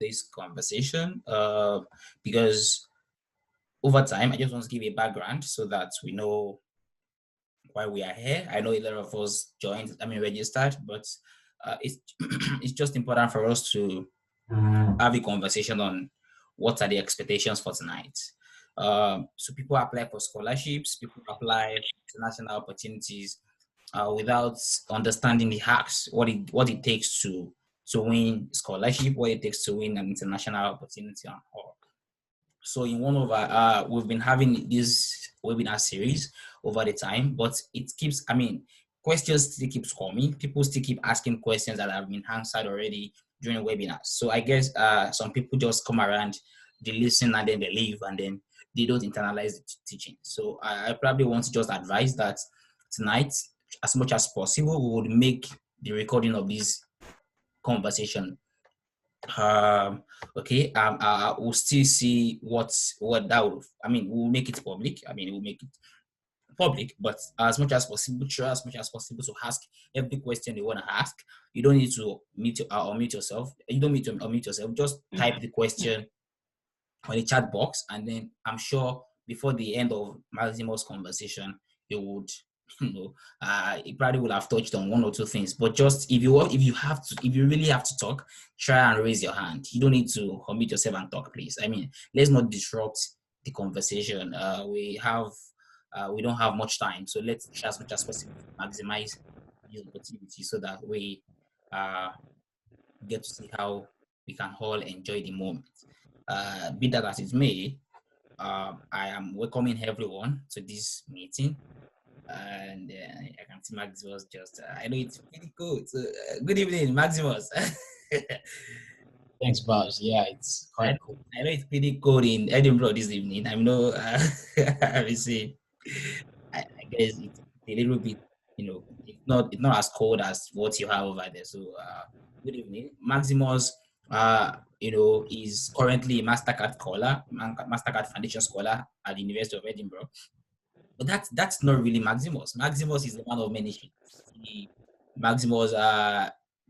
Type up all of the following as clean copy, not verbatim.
this conversation because over time, I just want to give a background so that we know why we are here. I know a lot of us joined, registered, but it's it's just important for us to have a conversation on what are the expectations for tonight. So people apply for scholarships, people apply for international opportunities without understanding the hacks, what it takes to win scholarship, what it takes to win an international opportunity and all. So in one of our, we've been having this webinar series over the time, but it keeps, questions still keeps coming. People still keep asking questions that have been answered already during webinars. So I guess some people just come around, they listen and then they leave and then they don't internalize the teaching. So I probably want to just advise that tonight, as much as possible, we would make the recording of this conversation okay, we'll still see what that will, we'll make it public. We'll make it public, but as much as possible, try as much as possible to ask every question you want to ask. You don't need to unmute yourself. You don't need to unmute yourself. Just type the question on the chat box, and then I'm sure before the end of Maximus' conversation, you would, you probably will have touched on one or two things. But just if you really have to talk, try and raise your hand. You don't need to unmute yourself and talk, please. Let's not disrupt the conversation. We don't have much time, so let's try as much as possible to maximize the opportunity so that we get to see how we can all enjoy the moment. Be that as it may, I am welcoming everyone to this meeting. And I can see Maximus just, I know it's pretty cool. So, good evening, Maximus. Thanks, Baz. Yeah, it's quite cool. I know it's pretty cold in Edinburgh this evening. I know, I guess it's a little bit, it's not as cold as what you have over there. So, good evening, Maximus. Is currently a Mastercard scholar, Mastercard Foundation scholar at the University of Edinburgh. But that's not really Maximus. Maximus is the man of many things. Maximus,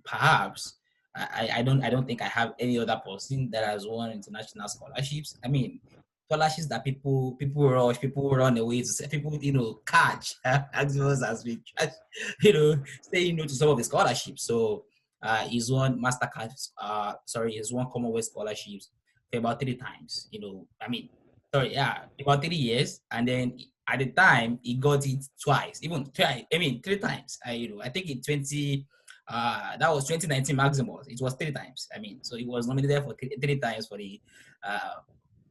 perhaps I don't think I have any other person that has won international scholarships. Scholarships that people rush, people run away to say, people catch. Maximus has been, saying no to some of the scholarships. So he's won Mastercard. He's won Commonwealth scholarships for about 3 times. About 3 years, and then at the time he got it twice, even twice. 3 times. I think in 20. That was 2019 Maximus. It was 3 times. So he was nominated for 3 times for the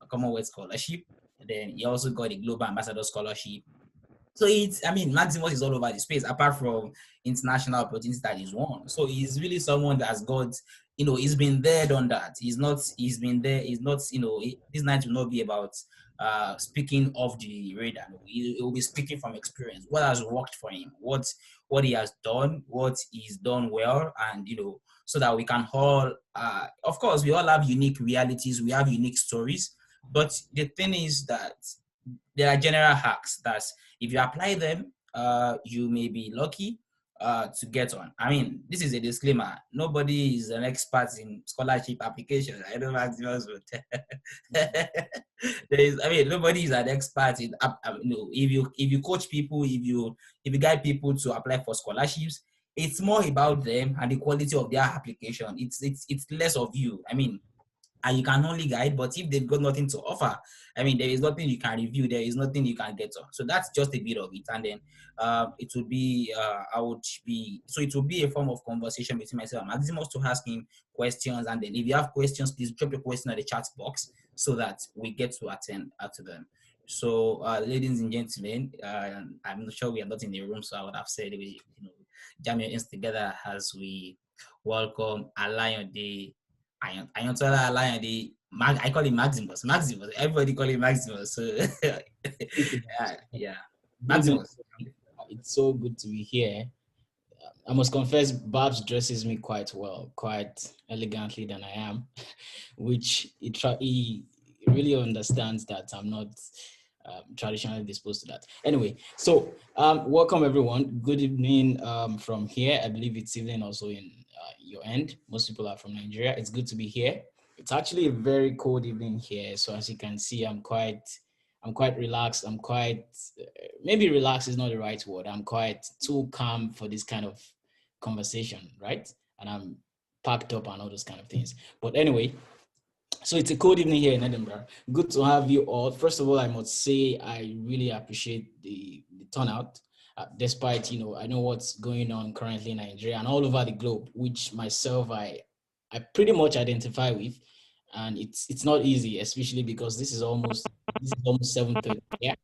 Commonwealth scholarship. And then he also got the Global Ambassador scholarship. So Maximus is all over the space, apart from international opportunities that he's won. So he's really someone that has got, he's been there, done that. He's not, this night will not be about speaking off the radar. He will be speaking from experience. What has worked for him, what he has done, what he's done well, and so that we can all, of course, we all have unique realities, we have unique stories. But the thing is that there are general hacks that if you apply them, you may be lucky to get on. This is a disclaimer. Nobody is an expert in scholarship applications. I know Maximus would. Nobody is an expert in. If you coach people, if you guide people to apply for scholarships, it's more about them and the quality of their application. It's less of you. And you can only guide, but if they've got nothing to offer, there is nothing you can review, there is nothing you can get on. So that's just a bit of it. And then it would be, it will be a form of conversation between myself and Maximus to ask him questions. And then if you have questions, please drop your question in the chat box so that we get to attend to them. So, ladies and gentlemen, I'm not sure we are not in the room, so I would have said, jam your hands together as we welcome Alayande. Ayontola Alayande, I call him Maximus. Everybody call him Maximus. So Maximus. It's so good to be here. I must confess, Babs dresses me quite well, quite elegantly than I am, which he really understands that I'm not traditionally disposed to that. Anyway, so welcome everyone. Good evening from here. I believe it's evening also in your end. Most people are from Nigeria. It's good to be here. It's actually a very cold evening here. So as you can see, I'm quite relaxed. I'm quite, maybe relaxed is not the right word. I'm quite too calm for this kind of conversation, right? And I'm packed up and all those kind of things. But anyway, so it's a cold evening here in Edinburgh. Good to have you all. First of all, I must say I really appreciate the turnout. Despite, I know what's going on currently in Nigeria and all over the globe, which myself I pretty much identify with, and it's not easy, especially because this is almost 7:30. Yeah,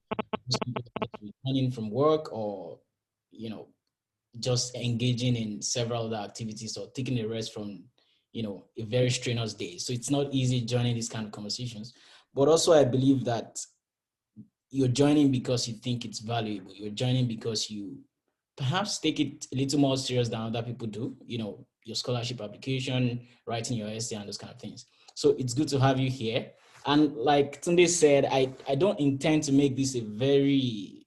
most people are just returning from work, or you know just engaging in several other activities or taking a rest from a very strenuous day. So it's not easy joining these kind of conversations. But also I believe that you're joining because you think it's valuable. You're joining because you perhaps take it a little more serious than other people do, your scholarship application, writing your essay, and those kind of things. So it's good to have you here. And like Tunde said, I don't intend to make this a very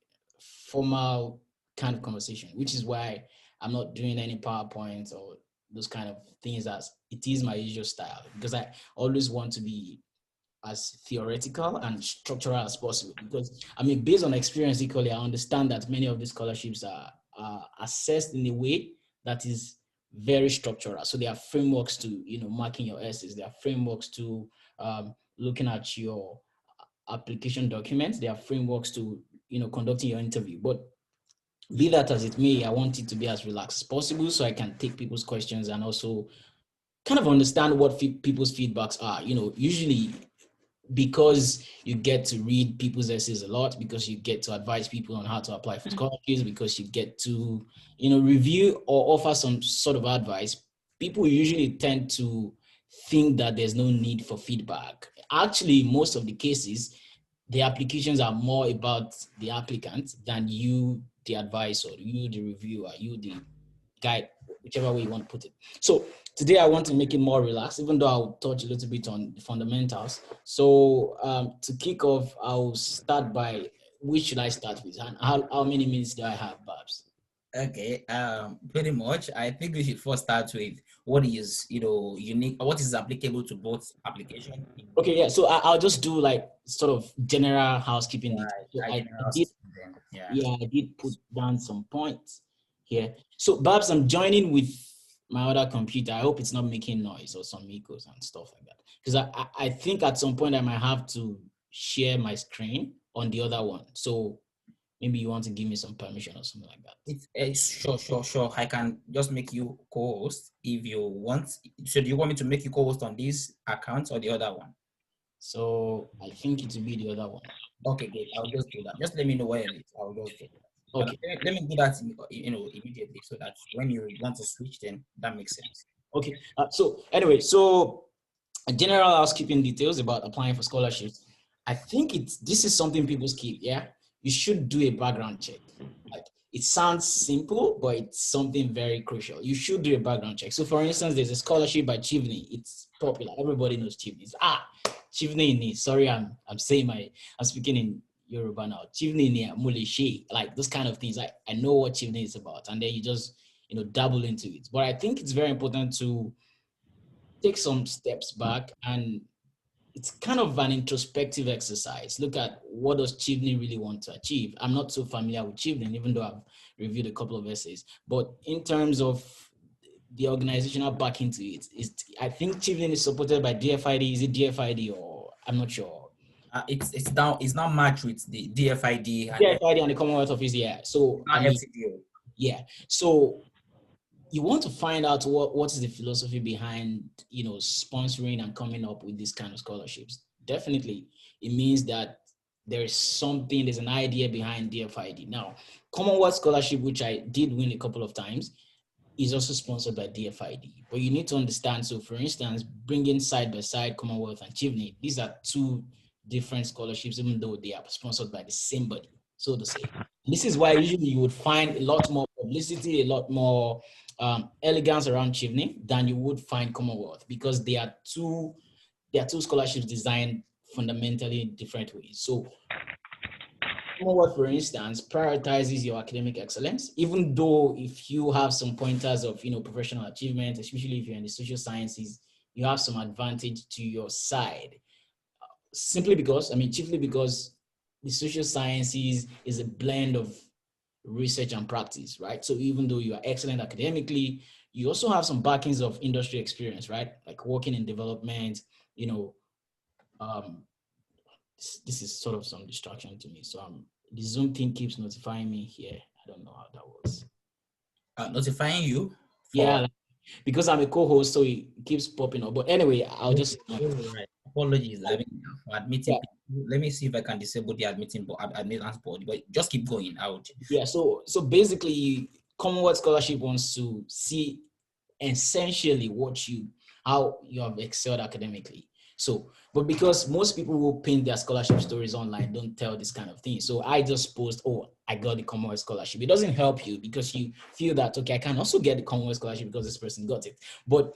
formal kind of conversation, which is why I'm not doing any PowerPoints or those kind of things, as it is my usual style, because I always want to be as theoretical and structural as possible. Because I mean, based on experience equally, I understand that many of these scholarships are assessed in a way that is very structural. So there are frameworks to, marking your essays. There are frameworks to looking at your application documents. There are frameworks to, conducting your interview. But be that as it may, I want it to be as relaxed as possible so I can take people's questions and also kind of understand what people's feedbacks are. Usually because you get to read people's essays a lot, because you get to advise people on how to apply for scholarships, because you get to, review or offer some sort of advice, people usually tend to think that there's no need for feedback. Actually, most of the cases, the applications are more about the applicant than you, the advisor, you, the reviewer, you, the guide, whichever way you want to put it. So today I want to make it more relaxed, even though I'll touch a little bit on the fundamentals. So to kick off, I'll start by, which should I start with? And how many minutes do I have, Babs? Okay, pretty much. I think we should first start with what is, unique, or what is applicable to both application. Okay, yeah. So I'll just do like sort of general housekeeping details. Right, So I I general did, system then. Yeah. yeah, I did put down some points here. So Babs, I'm joining with my other computer. I hope it's not making noise or some echoes and stuff like that. Because I think at some point I might have to share my screen on the other one. So maybe you want to give me some permission or something like that. It's sure. I can just make you co-host if you want. So do you want me to make you co-host on this account or the other one? So I think it will be the other one. Okay, great. I'll just do that. Just let me know where it is. I'll just do that. But Okay. let me do that, immediately, so that when you want to switch, then that makes sense. Okay. So anyway, so general housekeeping details about applying for scholarships. I think this is something people skip. Yeah, you should do a background check. Like, it sounds simple, but it's something very crucial. You should do a background check. So, for instance, there's a scholarship by Chivney. It's popular. Everybody knows Chivney. Chivney. Sorry, I'm speaking in Yoruba now. Chivney ni Mulishe, like those kind of things. I know what Chivney is about, and then you just dabble into it. But I think it's very important to take some steps back, and it's kind of an introspective exercise. Look at, what does Chivney really want to achieve? I'm not so familiar with Chivney, even though I've reviewed a couple of essays. But in terms of the organizational backing to it, I think Chivney is supported by DFID. Is it DFID, or I'm not sure? It's now matched with the DFID and DFID and the Commonwealth Office, yeah. So I mean, FCDO. yeah. So you want to find out what is the philosophy behind sponsoring and coming up with these kind of scholarships. Definitely, it means that there's an idea behind DFID. Now, Commonwealth Scholarship, which I did win a couple of times, is also sponsored by DFID. But you need to understand, so for instance, bringing side by side Commonwealth and Chivney, these are two different scholarships, even though they are sponsored by the same body, so to say. This is why usually you would find a lot more publicity, a lot more elegance around Chivney than you would find Commonwealth, because they are two scholarships designed fundamentally in different ways. So Commonwealth, for instance, prioritizes your academic excellence, even though if you have some pointers of professional achievement, especially if you're in the social sciences, you have some advantage to your side. Simply because, chiefly because the social sciences is a blend of research and practice, right? So even though you are excellent academically, you also have some backings of industry experience, right? Like working in development, um, this is sort of some distraction to me. So the Zoom thing keeps notifying me here. I don't know how that works. Notifying you? Yeah, because I'm a co-host, so it keeps popping up. But anyway, I'll just... Right. Apologies. I mean, for admitting Yeah. people. Let me see if I can disable the admittance board, but just keep going out. Yeah, so basically, Commonwealth Scholarship wants to see essentially how you have excelled academically. So, but because most people who paint their scholarship stories online don't tell this kind of thing. So I just post, oh, I got the Commonwealth Scholarship. It doesn't help you because you feel that, okay, I can also get the Commonwealth Scholarship because this person got it. But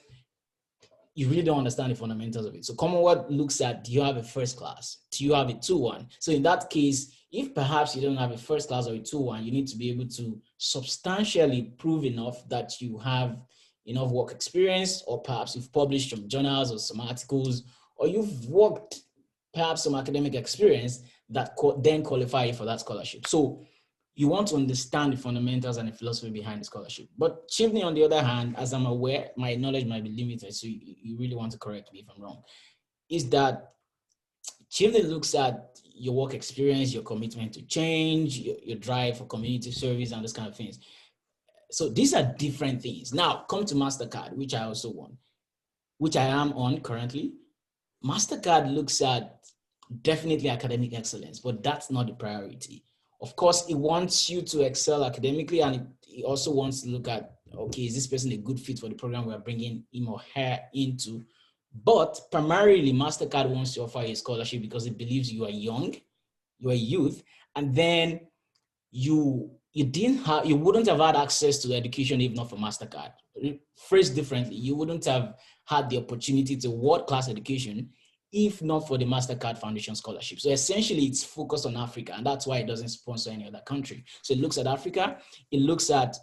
you really don't understand the fundamentals of it. So Commonwealth looks at, do you have a first class? Do you have a 2-1? So in that case, if perhaps you don't have a first class or a 2-1, you need to be able to substantially prove enough that you have enough work experience, or perhaps you've published some journals or some articles, or you've worked perhaps some academic experience that then qualify you for that scholarship. So you want to understand the fundamentals and the philosophy behind the scholarship. But chiefly, on the other hand, as I'm aware, my knowledge might be limited, so you really want to correct me if I'm wrong, is that chiefly looks at your work experience, your commitment to change, your drive for community service, and those kind of things. So these are different things. Now, come to Mastercard, which I also want, which I am on currently. Mastercard looks at definitely academic excellence, but that's not the priority. Of course, it wants you to excel academically, and it also wants to look at, okay, is this person a good fit for the program we're bringing him or her into? But primarily, Mastercard wants to offer a scholarship because it believes you are young, you are youth, and then you wouldn't have had access to education if not for Mastercard. Phrased differently, you wouldn't have had the opportunity to world-class education if not for the Mastercard Foundation Scholarship. So essentially, it's focused on Africa, and that's why it doesn't sponsor any other country. So it looks at Africa, it looks at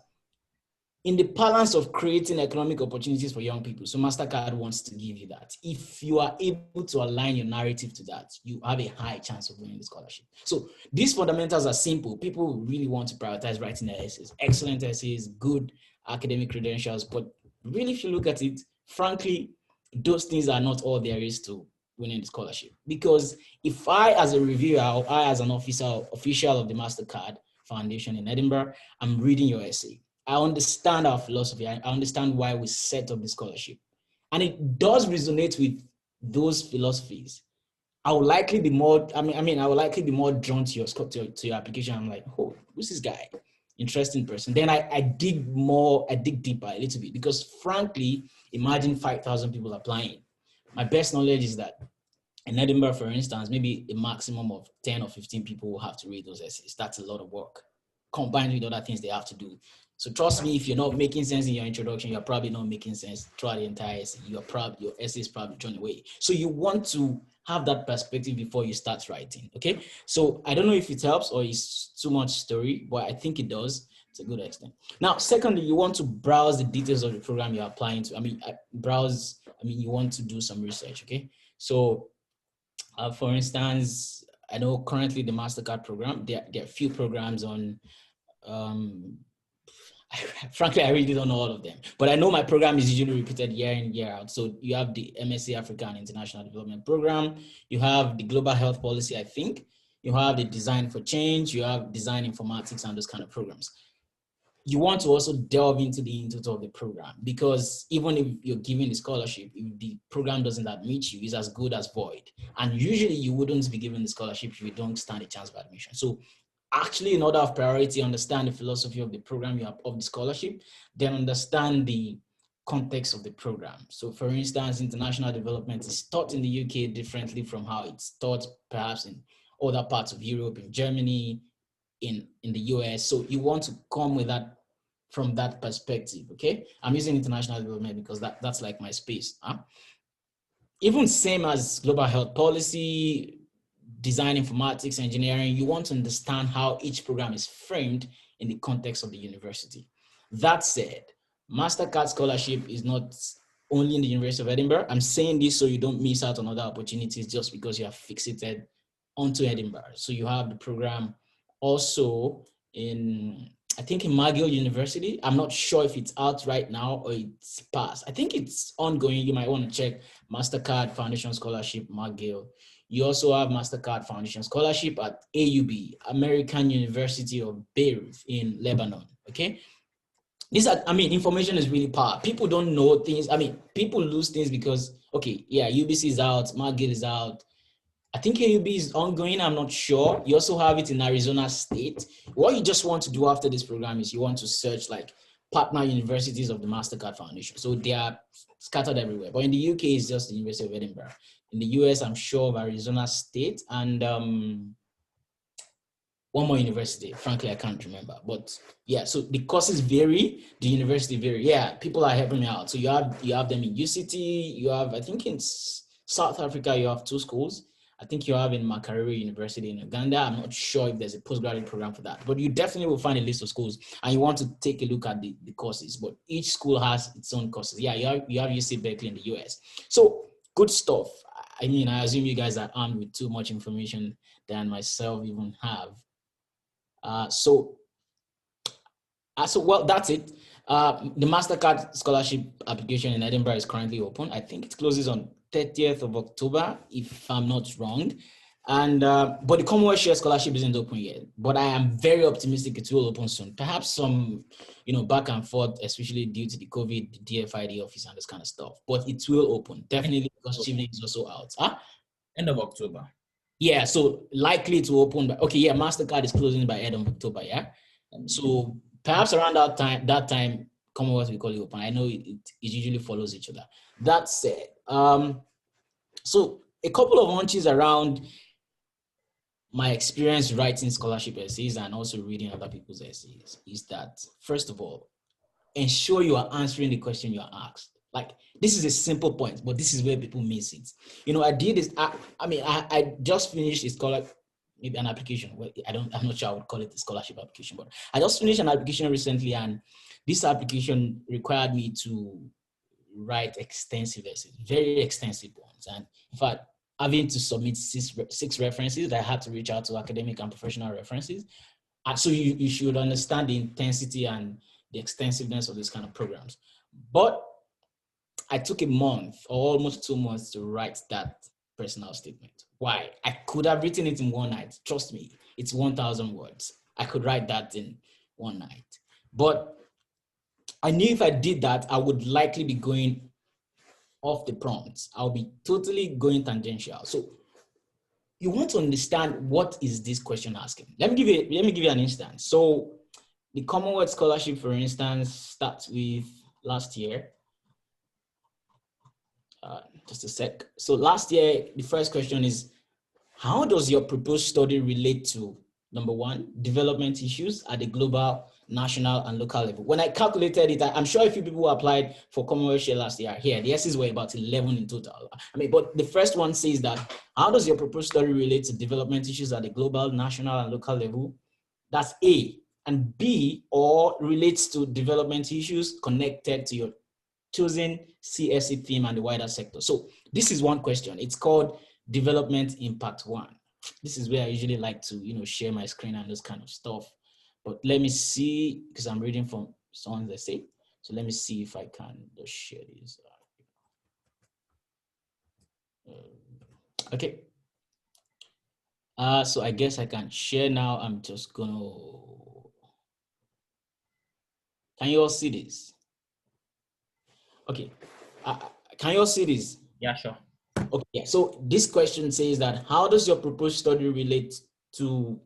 in the balance of creating economic opportunities for young people. So Mastercard wants to give you that. If you are able to align your narrative to that, you have a high chance of winning the scholarship. So these fundamentals are simple. People really want to prioritize writing their essays, excellent essays, good academic credentials. But really, if you look at it, frankly, those things are not all there is to winning the scholarship. Because if I, as a reviewer, or I, as an official of the Mastercard Foundation in Edinburgh, I'm reading your essay, I understand our philosophy. I understand why we set up the scholarship. And it does resonate with those philosophies. I would likely be more, I would likely be more drawn to your application. I'm like, oh, who's this guy? Interesting person. Then I dig deeper a little bit, because frankly, imagine 5,000 people applying. My best knowledge is that in Edinburgh, for instance, maybe a maximum of 10 or 15 people will have to read those essays. That's a lot of work, combined with other things they have to do. So trust me, if you're not making sense in your introduction, you're probably not making sense throughout the entire essay. Your essay is probably thrown away. So you want to have that perspective before you start writing, okay? So I don't know if it helps or it's too much story, but I think it does to a good extent. Now, secondly, you want to browse the details of the program you're applying to. You want to do some research, okay? So for instance, I know currently the Mastercard program, there are a few programs on, frankly, I really don't know all of them, but I know my program is usually repeated year in, year out. So you have the MSc Africa and International Development Program, you have the Global Health Policy, I think, you have the Design for Change, you have Design Informatics and those kind of programs. You want to also delve into the input of the program, because even if you're giving the scholarship, if the program doesn't admit you, it's as good as void. And usually you wouldn't be given the scholarship if you don't stand a chance of admission. So actually, in order of priority, understand the philosophy of the program you have, of the scholarship, then understand the context of the program. So for instance, international development is taught in the UK differently from how it's taught perhaps in other parts of Europe, in Germany, in the US. So you want to come with that from that perspective, okay? I'm using international development because that's like my space. Even same as global health policy, design, informatics, engineering, you want to understand how each program is framed in the context of the university. That said, Mastercard scholarship is not only in the University of Edinburgh. I'm saying this so you don't miss out on other opportunities just because you are fixated onto Edinburgh. So you have the program also in, I think in McGill University. I'm not sure if it's out right now or it's passed. I think it's ongoing. You might want to check Mastercard Foundation Scholarship, McGill. You also have Mastercard Foundation Scholarship at AUB, American University of Beirut in Lebanon. Okay. These are, I mean, information is really powerful. People don't know things. I mean, people lose things because, okay, yeah, UBC is out, McGill is out. I think AUB is ongoing. I'm not sure. You also have it in Arizona State. What you just want to do after this program is you want to search like partner universities of the Mastercard Foundation. So they are scattered everywhere. But in the UK, it's just the University of Edinburgh. In the US, I'm sure of Arizona State and one more university. Frankly, I can't remember. But yeah, so the courses vary, the university vary. Yeah, people are helping me out. So you have them in UCT, you have, I think in South Africa, you have 2 schools. I think you have in Makerere University in Uganda. I'm not sure if there's a postgraduate program for that, but you definitely will find a list of schools and you want to take a look at the courses, but each school has its own courses. Yeah, you have UC Berkeley in the US. So good stuff. I mean, I assume you guys are armed with too much information than myself even have. So well, that's it. The Mastercard scholarship application in Edinburgh is currently open. I think it closes on 30th of October, if I'm not wrong. And but the Commonwealth Share Scholarship isn't open yet. But I am very optimistic it will open soon. Perhaps some, back and forth, especially due to the COVID, the DFID office and this kind of stuff. But it will open definitely because Chile is also out. End of October. Yeah, so likely to open by, okay, yeah, Mastercard is closing by end of October, yeah. So perhaps around that time, Commonwealth will call it open. I know it usually follows each other. That said, so a couple of hunches around my experience writing scholarship essays and also reading other people's essays is that, first of all, ensure you are answering the question you are asked. Like, this is a simple point, but this is where people miss it. I did this. I just finished a scholarship, maybe an application. Well, I'm not sure I would call it a scholarship application, but I just finished an application recently, and this application required me to write extensive essays, very extensive ones. And in fact, having to submit six references, I had to reach out to academic and professional references. And so you should understand the intensity and the extensiveness of these kind of programs. But I took a month or almost 2 months to write that personal statement. Why? I could have written it in one night. Trust me, it's 1,000 words. I could write that in one night. But I knew if I did that, I would likely be going off the prompts. I'll be totally going tangential. So you want to understand, what is this question asking? Let me give you an instance. So the Commonwealth Scholarship, for instance, starts with last year. Just a sec. So last year, the first question is, how does your proposed study relate to, number one, development issues at the global, national, and local level? When I calculated it, I'm sure a few people who applied for Commonwealth Share last year here. The essays were about 11 in total. But the first one says that, how does your proposed study relate to development issues at the global, national, and local level? That's A. And B, or relates to development issues connected to your chosen CSE theme and the wider sector. So this is one question. It's called Development Impact 1. This is where I usually like to, share my screen and this kind of stuff. But let me see, because I'm reading from someone's essay. So let me see if I can just share this. Okay. So I guess I can share now. I'm just gonna, can you all see this? Okay. Can you all see this? Yeah, sure. Okay, so this question says that, how does your proposed study relate to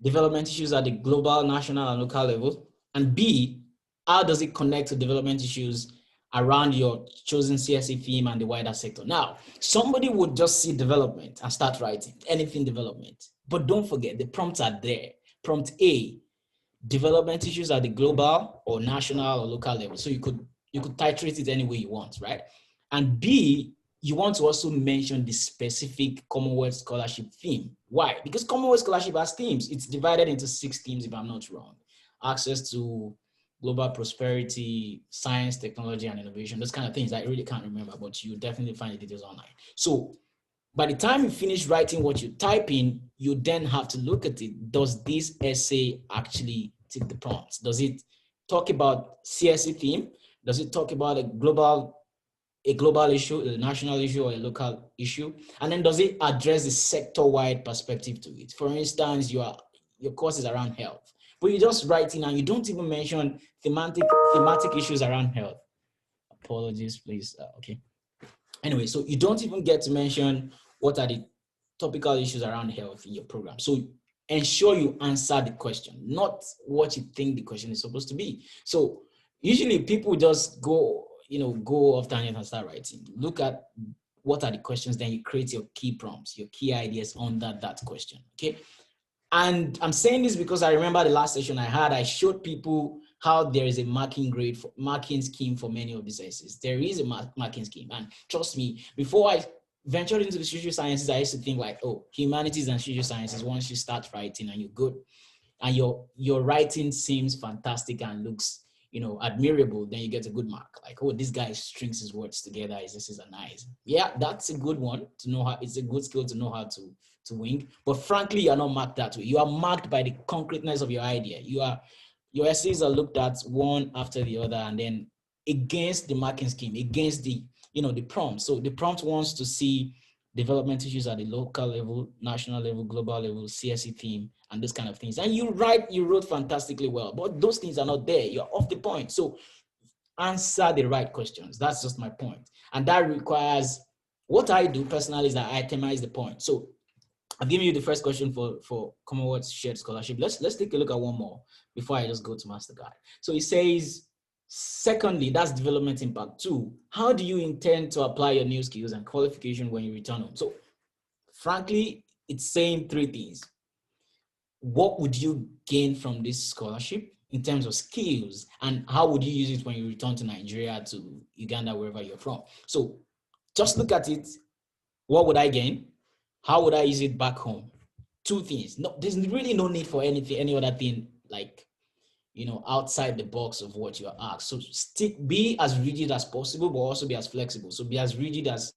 development issues at the global, national, and local level? And B, how does it connect to development issues around your chosen CSE theme and the wider sector? Now, somebody would just see development and start writing anything development. But don't forget, the prompts are there. Prompt A, development issues at the global or national or local level. So you could titrate it any way you want, right? And B, you want to also mention the specific Commonwealth Scholarship theme. Why? Because Commonwealth Scholarship has themes. It's divided into 6 themes, if I'm not wrong. Access to global prosperity, science, technology, and innovation, those kind of things I really can't remember, but you definitely find the details online. So by the time you finish writing what you type in, you then have to look at it. Does this essay actually tick the prompts? Does it talk about CSE theme? Does it talk about a global issue, a national issue, or a local issue? And then does it address the sector-wide perspective to it? For instance, your course is around health, but you just write in and you don't even mention thematic issues around health. Apologies, please. Okay. Anyway, so you don't even get to mention what are the topical issues around health in your program. So ensure you answer the question, not what you think the question is supposed to be. So usually people just go off tangent and start writing. Look at what are the questions, then you create your key prompts, your key ideas under that question. Okay. And I'm saying this because I remember the last session I showed people how there is a marking scheme for many of these essays. There is a marking scheme. And trust me, before I ventured into the social sciences, I used to think like, oh, humanities and social sciences, once you start writing and you're good, and your writing seems fantastic and looks, admirable, then you get a good mark. Like, oh, this guy strings his words together. This is a nice. Yeah, that's a good one to know how. It's a good skill to know how to wing. But frankly, you're not marked that way. You are marked by the concreteness of your idea. Your essays are looked at one after the other, and then against the marking scheme, against the the prompt. So the prompt wants to see development issues at the local level, national level, global level, CSE theme, and those kind of things. And you wrote fantastically well, but those things are not there. You're off the point. So answer the right questions. That's just my point. And that requires, what I do personally is that I itemize the point. So I've given you the first question for Commonwealth Shared Scholarship. Let's take a look at one more before I just go to Mastercard. So it says, secondly, that's development impact. 2, how do you intend to apply your new skills and qualification when you return home? So frankly, it's saying 3 things. What would you gain from this scholarship in terms of skills, and how would you use it when you return to Nigeria, to Uganda, wherever you're from? So just look at it. What would I gain? How would I use it back home? 2 things. No, there's really no need for any other thing, like, outside the box of what you're asked. So be as rigid as possible, but also be as flexible. So be as rigid as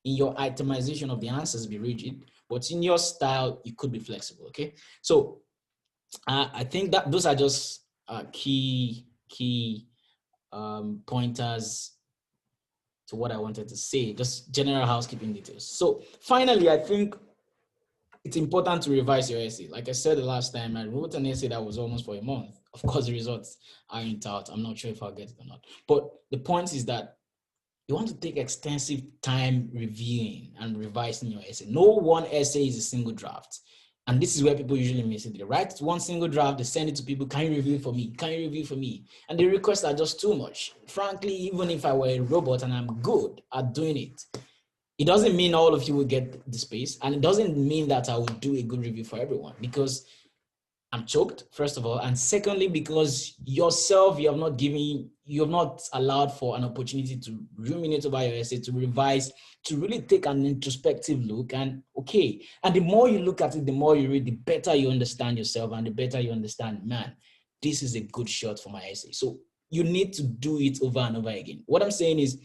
in your itemization of the answers, be rigid, but in your style, you could be flexible. Okay. So I think that those are just key pointers to what I wanted to say, just general housekeeping details. So finally, I think it's important to revise your essay. Like I said the last time, I wrote an essay that was almost for a month. Of course, the results aren't out. I'm not sure if I'll get it or not. But the point is that you want to take extensive time reviewing and revising your essay. No one essay is a single draft. And this is where people usually miss it. They write one single draft, they send it to people, can you review for me? Can you review for me? And the requests are just too much. Frankly, even if I were a robot and I'm good at doing it, it doesn't mean all of you will get the space. And it doesn't mean that I will do a good review for everyone, because I'm choked, first of all. And secondly, because yourself, you have not allowed for an opportunity to ruminate over your essay, to revise, to really take an introspective look. And the more you look at it, the more you read, the better you understand yourself, and the better you understand, man, this is a good shot for my essay. So you need to do it over and over again. What I'm saying is,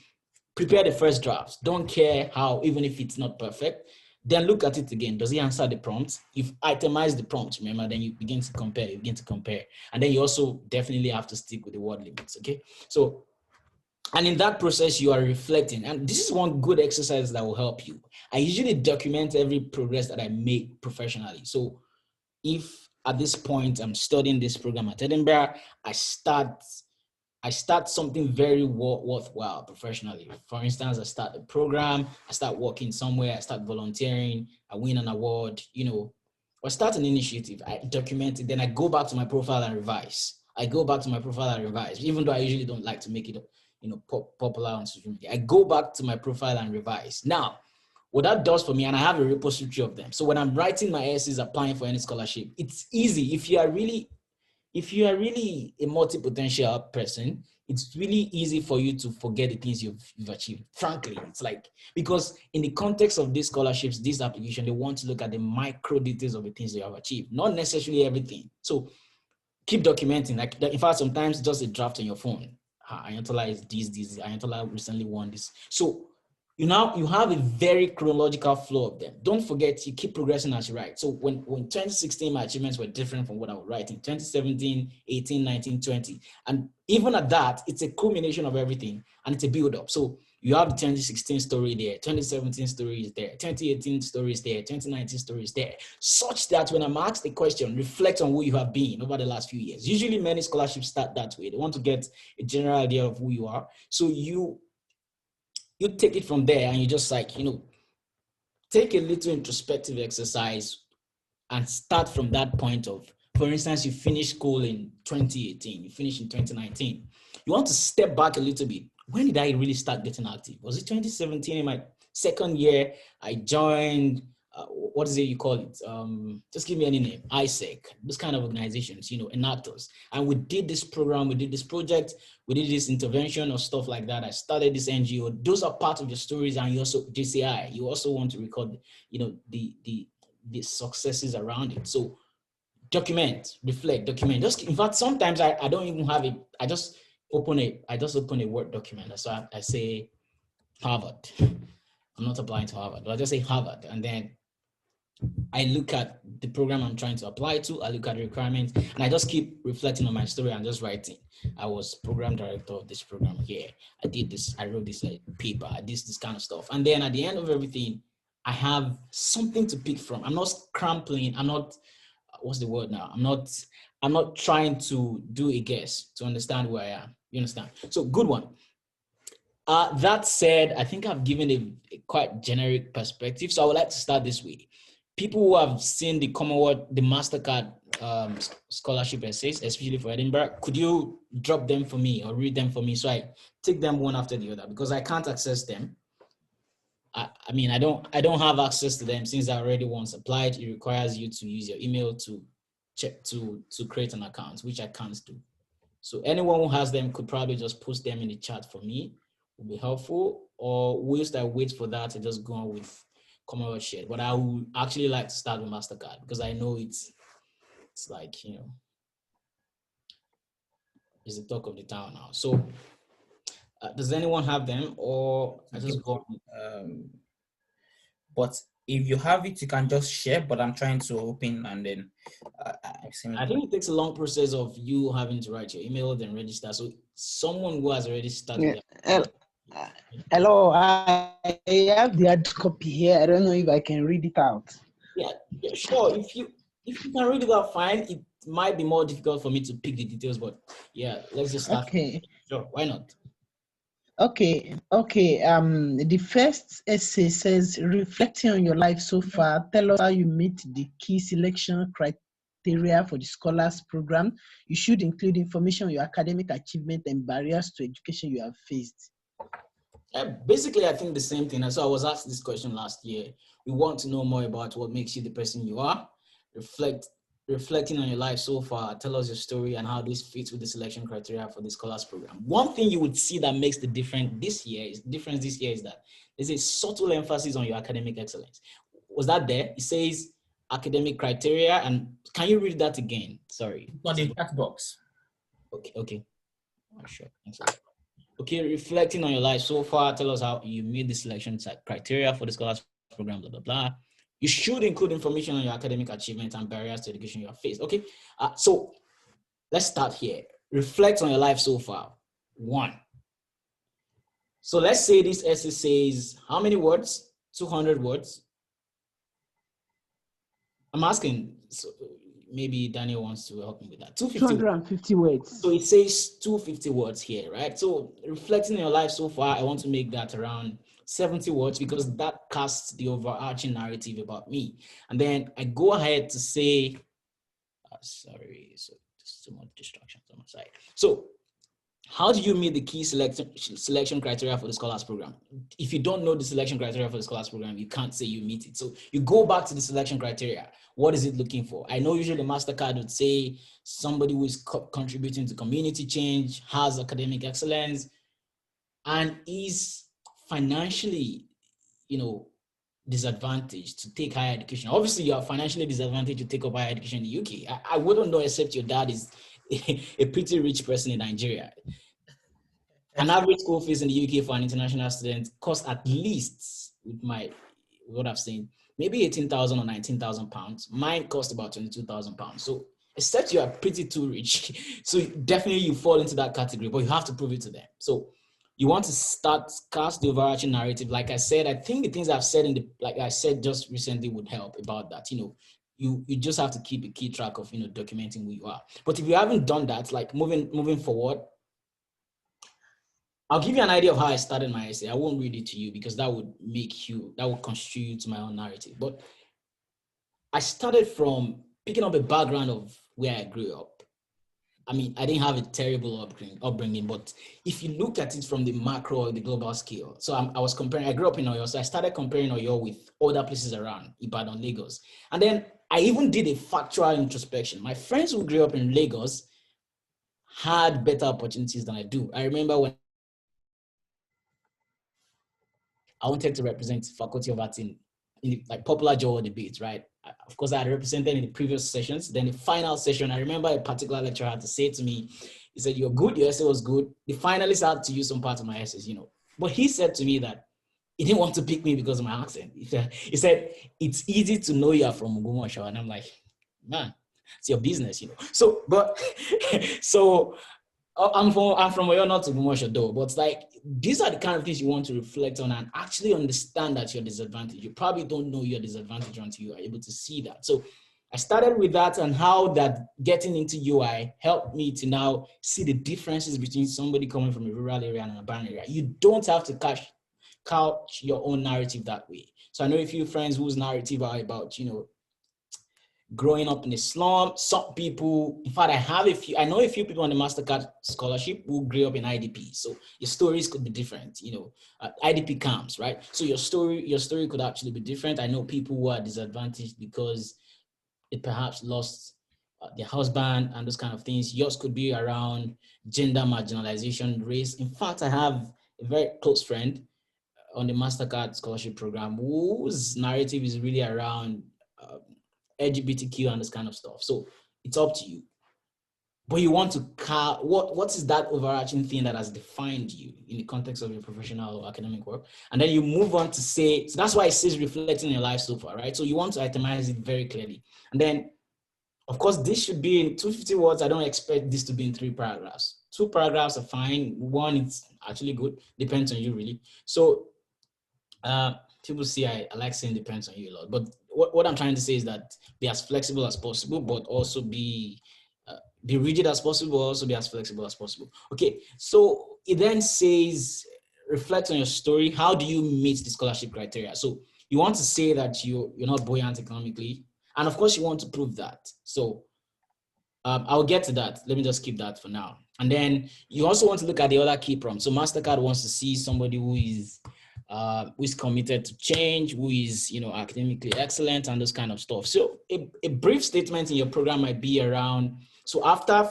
prepare the first drafts. Don't care how, even if it's not perfect. Then look at it again. Does it answer the prompts? You've itemized the prompts, remember, then you begin to compare. And then you also definitely have to stick with the word limits, okay? So, and in that process, you are reflecting. And this is one good exercise that will help you. I usually document every progress that I make professionally. So if at this point I'm studying this program at Edinburgh, I start something very worthwhile professionally. For instance, I start a program, I start working somewhere, I start volunteering, I win an award, or start an initiative, I document it, then I go back to my profile and revise. Even though I usually don't like to make it, popular on social media. I go back to my profile and revise. Now, what that does for me, and I have a repository of them. So when I'm writing my essays, applying for any scholarship, it's easy. If you are really a multi-potential person, it's really easy for you to forget the things you've achieved. Frankly, it's like, because in the context of these scholarships, this application, they want to look at the micro details of the things you have achieved, not necessarily everything. So keep documenting. Like in fact, sometimes just a draft on your phone. Ayatollah is this. Ayatollah recently won this. So you have a very chronological flow of them. Don't forget, you keep progressing as you write. So when 2016, my achievements were different from what I was writing. 2017, 18, 19, 20. And even at that, it's a culmination of everything and it's a build up. So you have the 2016 story there, 2017 story is there, 2018 story is there, 2019 story is there, such that when I'm asked a question, reflect on who you have been over the last few years. Usually many scholarships start that way. They want to get a general idea of who you are. So you take it from there and you just like, take a little introspective exercise and start from that point of, for instance, you finished school in 2018, you finished in 2019. You want to step back a little bit. When did I really start getting active? Was it 2017 in my second year? I joined, what is it you call it? Just give me any name, ISEC, those kind of organizations, enactors. And we did this program, we did this project, we did this intervention or stuff like that. I started this NGO. Those are part of your stories. And you also, JCI, you also want to record, the successes around it. So document, reflect, document. Just in fact, sometimes I don't even have it. I just open a Word document. So I say Harvard. I'm not applying to Harvard, but I just say Harvard. And then I look at the program I'm trying to apply to. I look at the requirements and I just keep reflecting on my story and just writing. I was program director of this program here. I did this, I wrote this paper, I did this kind of stuff. And then at the end of everything, I have something to pick from. I'm not scrambling. I'm not, what's the word now? I'm not trying to do a guess to understand where I am. You understand? So good one. That said, I think I've given a quite generic perspective. So I would like to start this way. People who have seen the Commonwealth, the Mastercard scholarship essays, especially for Edinburgh, could you drop them for me or read them for me so I take them one after the other, because I can't access them. I mean, I don't have access to them since I already once applied. It requires you to use your email to check to create an account, which I can't do. So anyone who has them could probably just post them in the chat for me, would be helpful. Or whilst I wait for that, I just go on with Commonwealth shared. But I would actually like to start with Mastercard because I know it's like, it's the talk of the town now. So does anyone have them, or I just go on? But if you have it, you can just share, but I'm trying to open and then I think it takes a long process of you having to write your email, then register. So someone who has already started. Yeah. Hello, I have the hard copy here. I don't know if I can read it out. Yeah, sure. If you can read it out, fine. It might be more difficult for me to pick the details, but yeah, let's just start. Okay. Sure, why not? Okay. The first essay says, reflecting on your life so far, tell us how you meet the key selection criteria for the scholars program. You should include information on your academic achievement and barriers to education you have faced. Basically, I think the same thing. So I was asked this question last year. We want to know more about what makes you the person you are. Reflecting on your life so far, tell us your story and how this fits with the selection criteria for the scholars program. One thing you would see that makes the difference this year is that there's a subtle emphasis on your academic excellence. Was that there? It says academic criteria, and can you read that again? Sorry. Not the chat box. Okay. Oh, sure. Thanks a lot. Okay, reflecting on your life so far, tell us how you made the selection criteria for the scholars program, blah, blah, blah. You should include information on your academic achievements and barriers to education you have faced. Okay, so let's start here. Reflect on your life so far. 1. So let's say this essay says how many words? 200 words. I'm asking, so maybe Daniel wants to help me with that. 250 words. So it says 250 words here, right? So reflecting on your life so far, I want to make that around 70 words because that casts the overarching narrative about me. And then I go ahead to say, sorry, so there's too much distractions on my side. So how do you meet the key selection criteria for the scholars program? If you don't know the selection criteria for the scholars program, you can't say you meet it. So you go back to the selection criteria. What is it looking for? I know usually the Mastercard would say somebody who is contributing to community change, has academic excellence, and is financially, disadvantaged to take higher education. Obviously, you are financially disadvantaged to take up higher education in the UK. I wouldn't know except your dad is a pretty rich person in Nigeria. An average school fees in the UK for an international student costs at least, with what I've seen, maybe 18,000 or 19,000 pounds. Mine cost about 22,000 pounds. So except you are pretty too rich, so definitely you fall into that category, but you have to prove it to them. So you want to cast the overarching narrative. Like I said, I think the things I've said like I said just recently would help about that. You just have to keep a key track of, documenting who you are. But if you haven't done that, like moving forward, I'll give you an idea of how I started my essay. I won't read it to you because that would constitute you to my own narrative. But I started from picking up a background of where I grew up. I mean, I didn't have a terrible upbringing, but if you look at it from the macro or the global scale, so I grew up in Oyo, so I started comparing Oyo with other places around, Ibadan, Lagos. And then I even did a factual introspection. My friends who grew up in Lagos had better opportunities than I do. I remember when I wanted to represent Faculty of Arts in like popular journal debates, right? Of course, I had represented in the previous sessions. Then the final session, I remember a particular lecturer had to say to me, he said, "You're good, your essay was good." The finalists had to use some parts of my essays, But he said to me that he didn't want to pick me because of my accent. He said, "It's easy to know you're from Ogumosho." And I'm like, man, it's your business, So, I'm from Oyo, not Ogumosho though, but like these are the kind of things you want to reflect on and actually understand that you're disadvantaged. You probably don't know you're disadvantaged until you are able to see that. So I started with that and how that getting into UI helped me to now see the differences between somebody coming from a rural area and an urban area. You don't have to couch your own narrative that way. So I know a few friends whose narrative are about, growing up in a slum. Some people, in fact, I know a few people on the Mastercard scholarship who grew up in IDP. So your stories could be different, IDP camps, right? So your story could actually be different. I know people who are disadvantaged because they perhaps lost their husband and those kind of things. Yours could be around gender marginalization, race. In fact, I have a very close friend on the Mastercard scholarship program whose narrative is really around LGBTQ and this kind of stuff. So it's up to you. But you want to what is that overarching thing that has defined you in the context of your professional or academic work? And then you move on to say, so that's why it says reflecting your life so far, right? So you want to itemize it very clearly. And then, of course, this should be in 250 words. I don't expect this to be in 3 paragraphs. 2 paragraphs are fine. 1 is actually good. Depends on you, really. So people see I like saying depends on you a lot. But what I'm trying to say is that be as flexible as possible, but also be rigid as possible, but also be as flexible as possible. Okay, so it then says, reflect on your story. How do you meet the scholarship criteria? So you want to say that you're not buoyant economically. And of course, you want to prove that. So I'll get to that. Let me just keep that for now. And then you also want to look at the other key prompts. So Mastercard wants to see somebody who is committed to change, who is, academically excellent and those kind of stuff. So a brief statement in your program might be around, so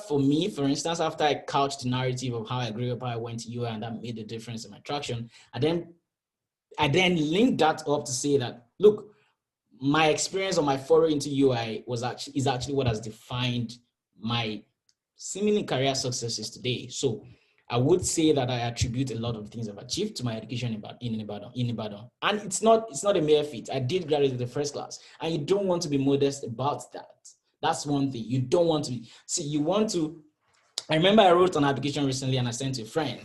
for me, for instance, after I couched the narrative of how I grew up, how I went to UI and that made a difference in my traction, I then linked that up to say that, look, my experience or my foray into UI is actually what has defined my seemingly career successes today. So I would say that I attribute a lot of the things I've achieved to my education in Ibadan. And it's not a mere feat. I did graduate with the first class, and you don't want to be modest about that. That's one thing. You don't want to be. See, you want to. I remember I wrote an application recently and I sent to a friend.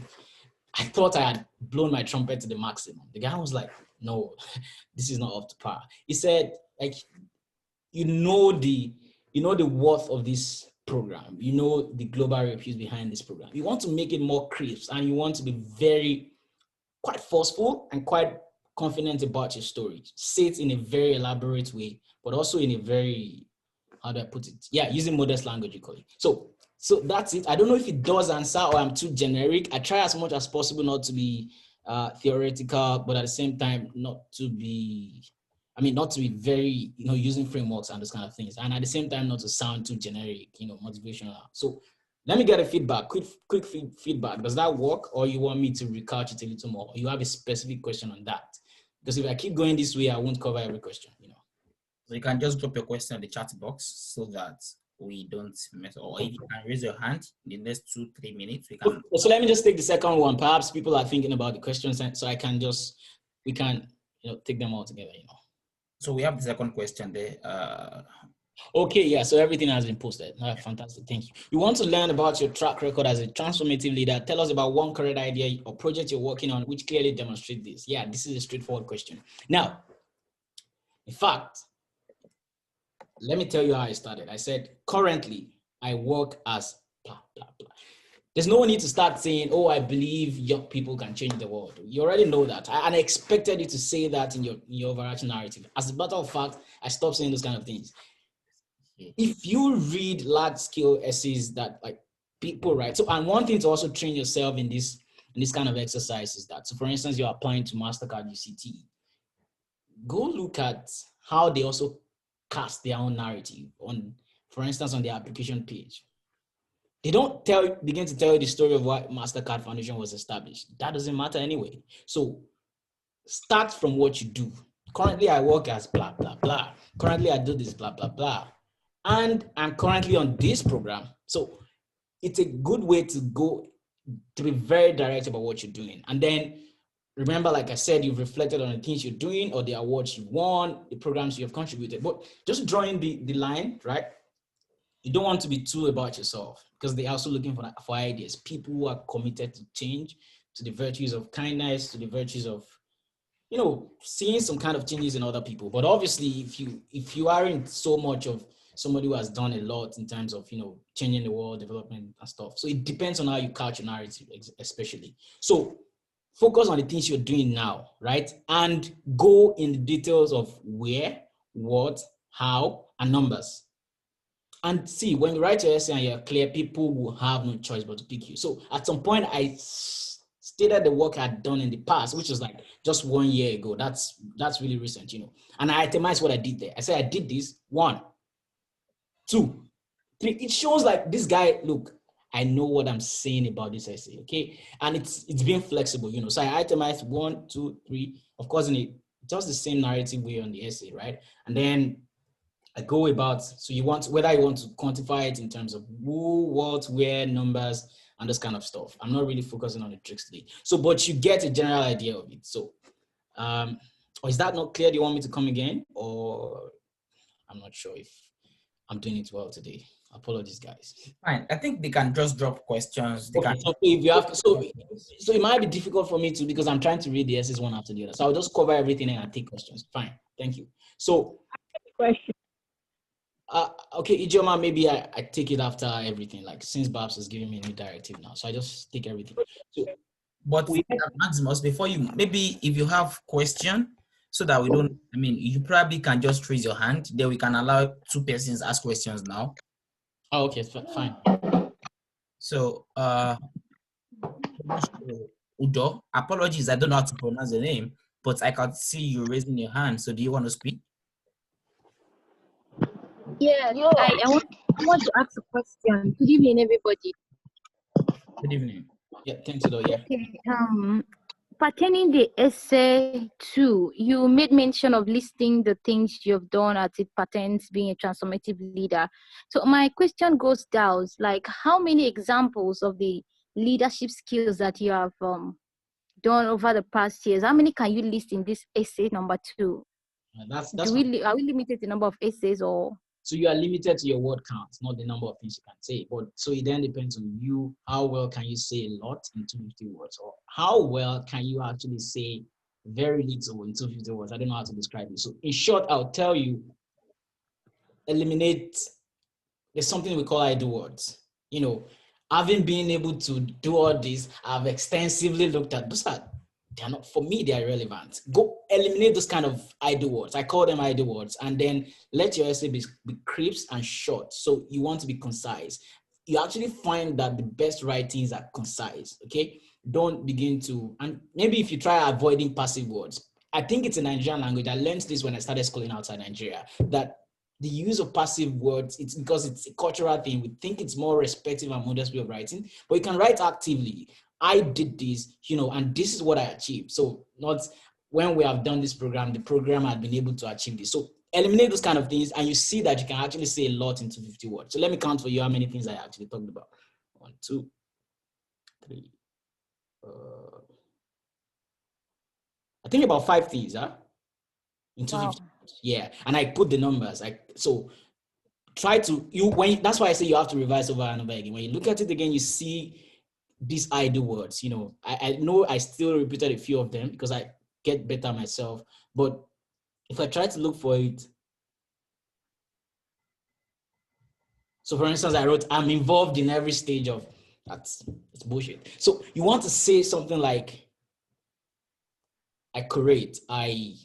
I thought I had blown my trumpet to the maximum. The guy was like, "No, this is not up to par." He said, like, the worth of this program, the global repute behind this program. You want to make it more crisp, and you want to be quite forceful and quite confident about your story. Say it in a very elaborate way, but also in a very, how do I put it? Yeah, using modest language, you call it. So that's it. I don't know if it does answer or I'm too generic. I try as much as possible not to be theoretical, but at the same time, not to be very, using frameworks and those kind of things. And at the same time, not to sound too generic, motivational. So let me get a quick feedback. Does that work? Or you want me to recouch it a little more? Or you have a specific question on that? Because if I keep going this way, I won't cover every question, So you can just drop your question in the chat box so that we don't mess. Or if you can raise your hand in the next 2-3 minutes, we So, can. so let me just take the second one. Perhaps people are thinking about the questions, and so we can, take them all together. So we have the second question there. Okay, yeah. So everything has been posted. Fantastic, thank you. You want to learn about your track record as a transformative leader? Tell us about one current idea or project you're working on, which clearly demonstrate this. Yeah, this is a straightforward question. Now, in fact, let me tell you how I started. I said, currently, I work as blah, blah, blah. There's no need to start saying, oh, I believe young people can change the world. You already know that. And I expected you to say that in your overarching narrative. As a matter of fact, I stopped saying those kind of things. If you read large-scale essays that like people write, so and one thing to also train yourself in this kind of exercise is that, so for instance, you're applying to Mastercard UCT, go look at how they also cast their own narrative on, for instance, on the application page. They don't begin to tell you the story of why Mastercard Foundation was established. That doesn't matter anyway. So start from what you do. Currently, I work as blah, blah, blah. Currently, I do this, blah, blah, blah. And I'm currently on this program. So it's a good way to go to be very direct about what you're doing. And then remember, like I said, you've reflected on the things you're doing or the awards you won, the programs you have contributed. But just drawing the line, right? You don't want to be too about yourself because they're also looking for ideas. People who are committed to change, to the virtues of kindness, to the virtues of, seeing some kind of changes in other people. But obviously, if you aren't so much of somebody who has done a lot in terms of, changing the world, development and stuff. So it depends on how you couch your narrative, especially. So focus on the things you're doing now, right? And go in the details of where, what, how, and numbers. And see, when you write your essay and you're clear, people will have no choice but to pick you. So at some point, I stated the work I'd done in the past, which was like just 1 year ago. That's really recent, And I itemized what I did there. I said, I did this, 1, 2, 3. It shows like this guy, look, I know what I'm saying about this essay, okay? And it's being flexible, So I itemized 1, 2, 3, of course, in just the same narrative way on the essay, right? And then I go about, so whether you want to quantify it in terms of who, what, where, numbers, and this kind of stuff. I'm not really focusing on the tricks today. So, but you get a general idea of it. So, or is that not clear? Do you want me to come again? Or I'm not sure if I'm doing it well today. Apologies, guys. Fine. I think they can just drop questions. Okay, so if you have, so it might be difficult for me to, because I'm trying to read the essays one after the other. So I'll just cover everything and I'll take questions. Fine. Thank you. So, Question. Okay, Ijoma, maybe I take it after everything, like since Babs is giving me a new directive now. So I just take everything. So, but Maximus, before you, maybe if you have question, so that we don't, you probably can just raise your hand. Then we can allow 2 persons ask questions now. Oh, okay, fine. So, Udo, apologies, I don't know how to pronounce the name, but I can see you raising your hand. So do you want to speak? Yeah, I want to ask a question. Good evening, everybody. Good evening. Yeah, thanks, Udo. Yeah. Okay. Pertaining the essay 2, you made mention of listing the things you've done as it pertains being a transformative leader. So my question goes down, like how many examples of the leadership skills that you have done over the past years, how many can you list in this essay number 2? That's are we limited to the number of essays or? So you are limited to your word count, not the number of things you can say. But so it then depends on you. How well can you say a lot in 250 words? Or how well can you actually say very little in 250 words? I don't know how to describe it. So in short, I'll tell you, eliminate, there's something we call idle words. Having been able to do all this, I've extensively looked at those. They're not, for me, they're irrelevant. Go eliminate those kind of idle words. I call them idle words. And then let your essay be crisp and short. So you want to be concise. You actually find that the best writings are concise, okay? Don't begin to, and maybe if you try avoiding passive words, I think it's a Nigerian language. I learned this when I started schooling outside Nigeria, that the use of passive words, it's because it's a cultural thing. We think it's more respectful and modest way of writing, but you can write actively. I did this, and this is what I achieved. So not when we have done this program, the program had been able to achieve this. So eliminate those kind of things, and you see that you can actually say a lot in 250 words. So let me count for you how many things I actually talked about. 1, 2, 3. I think about 5 things, in 250 words. Yeah, and I put the numbers. So try to that's why I say you have to revise over and over again. When you look at it again, you see these idle words. I know I still repeated a few of them because I get better myself, but if I try to look for it, so for instance, I wrote, I'm involved in every stage of it's bullshit. So you want to say something like, I curate, I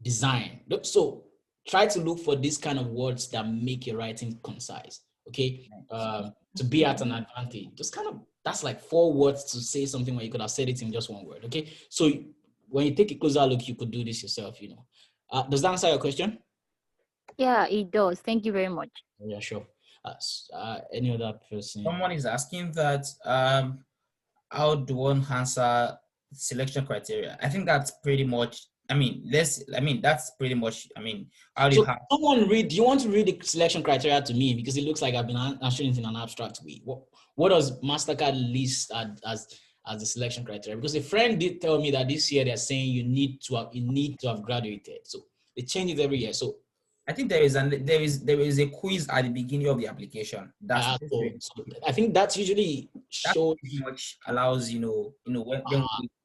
design. So try to look for these kind of words that make your writing concise. Okay. To be at an advantage. That's like 4 words to say something where you could have said it in just 1 word. Okay. So when you take a closer look, you could do this yourself, Does that answer your question? Yeah, it does. Thank you very much. Yeah, sure. Any other person? Someone is asking that how do one answer selection criteria? I think that's pretty much. That's pretty much. How do you have? Someone read? Do you want to read the selection criteria to me, because it looks like I've been answering it in an abstract way? What does Mastercard list as the selection criteria? Because a friend did tell me that this year they're saying you need to have graduated. So they change it every year. So I think there is a quiz at the beginning of the application. So I think that usually shows pretty much allows when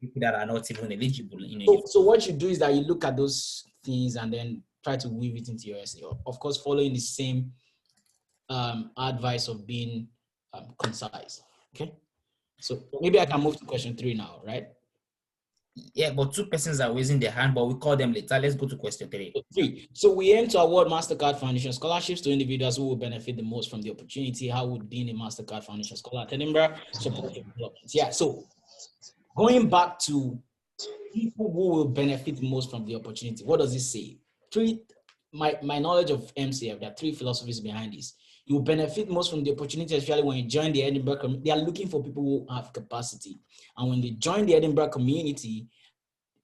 people that are not even eligible. So what you do is that you look at those things and then try to weave it into your essay. Of course, following the same advice of being concise. Okay. So maybe I can move to question 3 now, right? Yeah, but 2 persons are raising their hand, but we call them later. Let's go to question 3. So we aim to award Mastercard Foundation scholarships to individuals who will benefit the most from the opportunity. How would being a Mastercard Foundation scholar at Edinburgh support your development? Yeah, so going back to people who will benefit the most from the opportunity, what does it say? My knowledge of MCF, there are 3 philosophies behind this. You will benefit most from the opportunity, especially when you join the Edinburgh community. They are looking for people who have capacity. And when they join the Edinburgh community,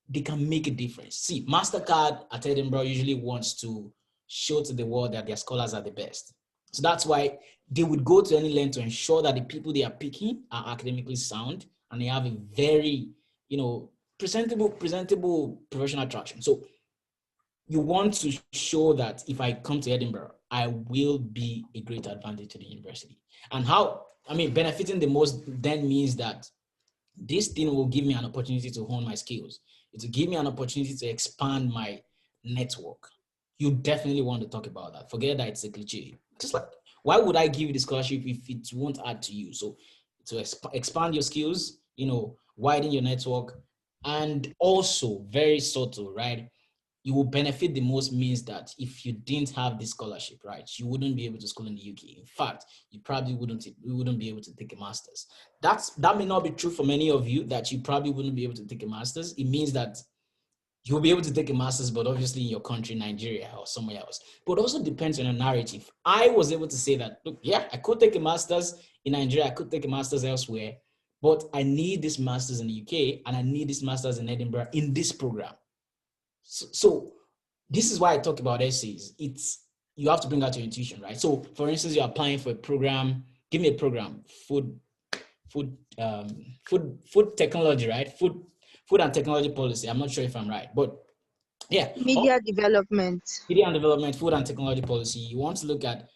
they can make a difference. See, Mastercard at Edinburgh usually wants to show to the world that their scholars are the best. So that's why they would go to any length to ensure that the people they are picking are academically sound and they have a very, presentable professional attraction. So you want to show that if I come to Edinburgh, I will be a great advantage to the university. And benefiting the most then means that this thing will give me an opportunity to hone my skills. It will give me an opportunity to expand my network. You definitely want to talk about that. Forget that it's a cliche. Just like, why would I give you the scholarship if it won't add to you? So to expand your skills, widen your network, and also very subtle, right? You will benefit the most means that if you didn't have this scholarship, right, you wouldn't be able to school in the UK. In fact, you probably wouldn't be able to take a master's. That may not be true for many of you, that you probably wouldn't be able to take a master's. It means that you'll be able to take a master's, but obviously in your country, Nigeria or somewhere else. But also depends on your narrative. I was able to say that, look, yeah, I could take a master's in Nigeria, I could take a master's elsewhere, but I need this master's in the UK and I need this master's in Edinburgh in this program. So this is why I talk about essays. You have to bring out your intuition, right? So for instance, you're applying for a program. Give me a program, food technology, right? Food and technology policy. I'm not sure if I'm right, but yeah. Media development, food and technology policy. You want to look at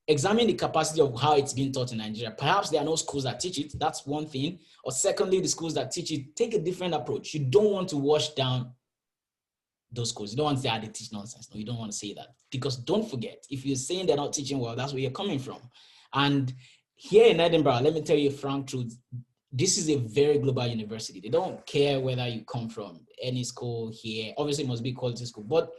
examine the capacity of how it's being taught in Nigeria. Perhaps there are no schools that teach it. That's one thing. Or secondly, the schools that teach it, take a different approach. You don't want to wash down those schools. You don't want to say they teach nonsense. No, you don't want to say that. Because don't forget, if you're saying they're not teaching well, that's where you're coming from. And here in Edinburgh, let me tell you a frank truth, this is a very global university. They don't care whether you come from any school here. Obviously, it must be quality school, but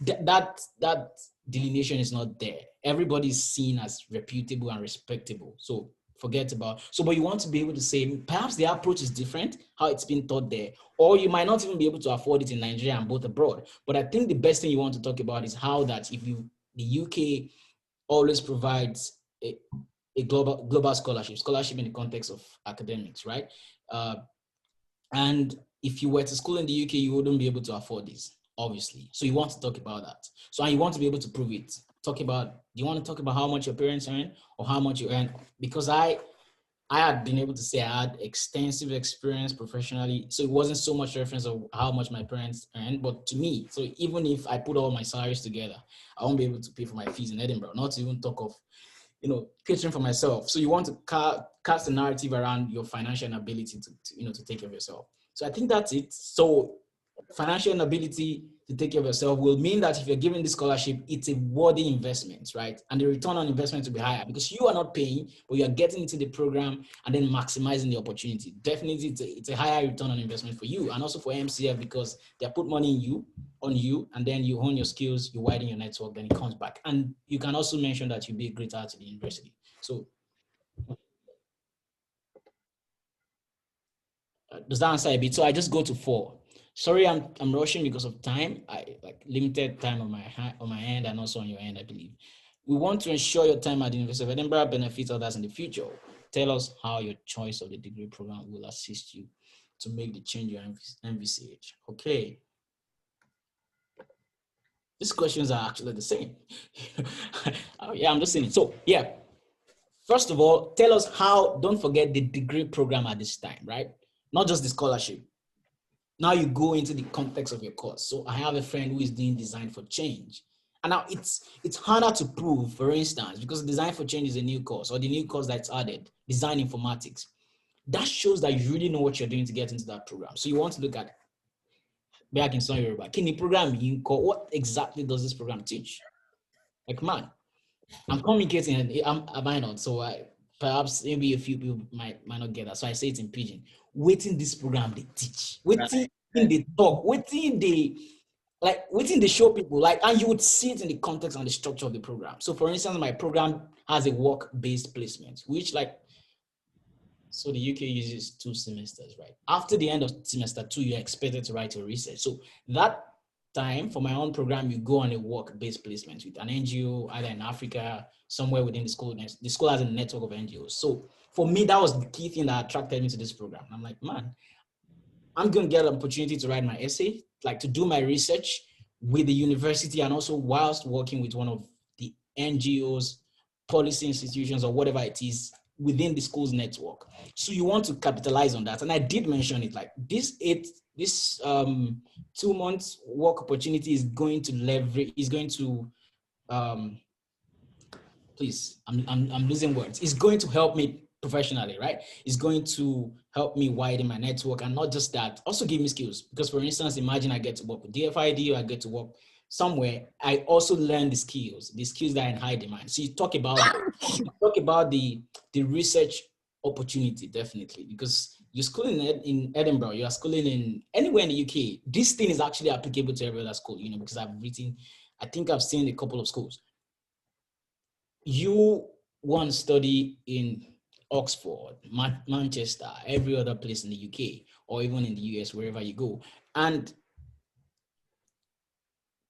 that delineation is not there. Everybody is seen as reputable and respectable. So forget about. But you want to be able to say, perhaps the approach is different, how it's been taught there, or you might not even be able to afford it in Nigeria and both abroad. But I think the best thing you want to talk about is how that the UK always provides a global scholarship in the context of academics, right? And if you were to school in the UK, you wouldn't be able to afford this, obviously. So you want to talk about that. So and you want to be able to prove it. Do you want to talk about how much your parents earn or how much you earn? Because I had been able to say I had extensive experience professionally. So it wasn't so much reference of how much my parents earned, but to me, so even if I put all my salaries together, I won't be able to pay for my fees in Edinburgh, not to even talk of, catering for myself. So you want to cast a narrative around your financial inability to take care of yourself. So I think that's it. So financial inability to take care of yourself will mean that if you're given this scholarship, it's a worthy investment, right? And the return on investment will be higher because you are not paying, but you're getting into the program and then maximizing the opportunity. Definitely, it's a higher return on investment for you and also for MCF because they put money on you, and then you hone your skills, you widen your network, then it comes back. And you can also mention that you'll be a great art at the university. So does that answer a bit? So I just go to 4. Sorry, I'm rushing because of time. I limited time on my end and also on your end, I believe. We want to ensure your time at the University of Edinburgh benefits others in the future. Tell us how your choice of the degree program will assist you to make the change you envisage. Okay. These questions are actually the same. Yeah, I'm just saying it. So yeah, first of all, tell us how, don't forget the degree program at this time, right? Not just the scholarship. Now you go into the context of your course. So I have a friend who is doing design for change. And now it's harder to prove, for instance, because design for change is a new course or the new course that's added, design informatics. That shows that you really know what you're doing to get into that program. So you want to look at back in some Yoruba. What exactly does this program teach? Like, man, I'm communicating and I'm not. So perhaps maybe a few people might not get that. So I say it in pidgin. Waiting this program they teach. Waiting they talk. Waiting they show people. And you would see it in the context and the structure of the program. So for instance, my program has a work-based placement, which so the UK uses 2 semesters, right? After the end of semester 2, you're expected to write your research. So that time for my own program, you go on a work-based placement with an NGO, either in Africa, somewhere within the school. The school has a network of NGOs. So for me, that was the key thing that attracted me to this program. I'm like, man, I'm going to get an opportunity to write my essay, to do my research with the university and also whilst working with one of the NGOs, policy institutions, or whatever it is within the school's network. So you want to capitalize on that. And I did mention it, this 2 months work opportunity is going to please, I'm losing words. It's going to help me professionally, right? It's going to help me widen my network, and not just that, also give me skills. Because for instance, imagine I get to work with DFID or I get to work somewhere. I also learn the skills that are in high demand. So you talk about the research opportunity, definitely, because you're schooling in Edinburgh, you are schooling in anywhere in the UK. This thing is actually applicable to every other school, because I think I've seen a couple of schools. You want to study in Oxford, Manchester, every other place in the UK, or even in the US, wherever you go. And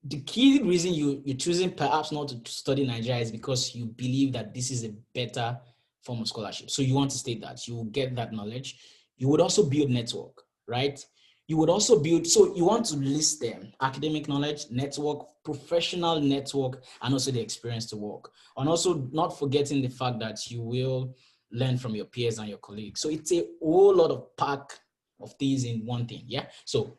the key reason you're choosing perhaps not to study Nigeria is because you believe that this is a better form of scholarship. So you want to state that. You will get that knowledge. You would also build network, right? You would also build, so you want to list them: academic knowledge, network, professional network, and also the experience to work. And also not forgetting the fact that you will learn from your peers and your colleagues. So it's a whole lot of pack of things in one thing, yeah? So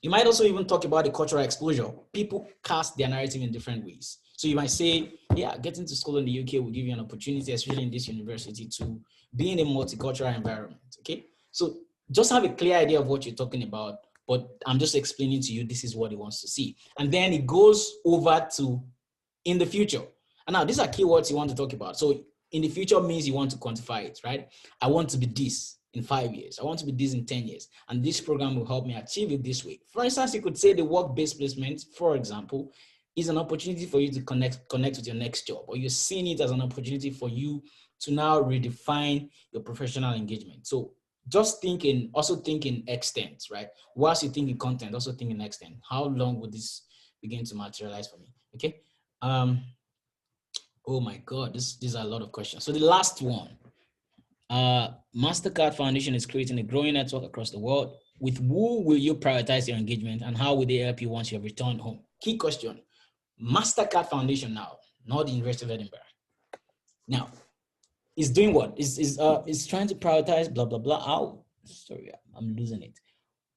you might also even talk about the cultural exposure. People cast their narrative in different ways. So you might say, yeah, getting to school in the UK will give you an opportunity, especially in this university, to be in a multicultural environment, okay? So just have a clear idea of what you're talking about, but I'm just explaining to you, this is what he wants to see. And then it goes over to in the future. And now these are keywords you want to talk about. So in the future means you want to quantify it, right? I want to be this in 5 years. I want to be this in 10 years. And this program will help me achieve it this way. For instance, you could say the work-based placement, for example, is an opportunity for you to connect with your next job, or you're seeing it as an opportunity for you to now redefine your professional engagement. So just also think in extent, right? Whilst you think in content, also think in extent. How long would this begin to materialize for me? Okay. Oh my God, these are a lot of questions. So the last one, Mastercard Foundation is creating a growing network across the world. With who will you prioritize your engagement, and how will they help you once you have returned home? Key question. Mastercard Foundation now, not the University of Edinburgh. Now, is doing what? Is trying to prioritize blah blah blah. How? Sorry, I'm losing it.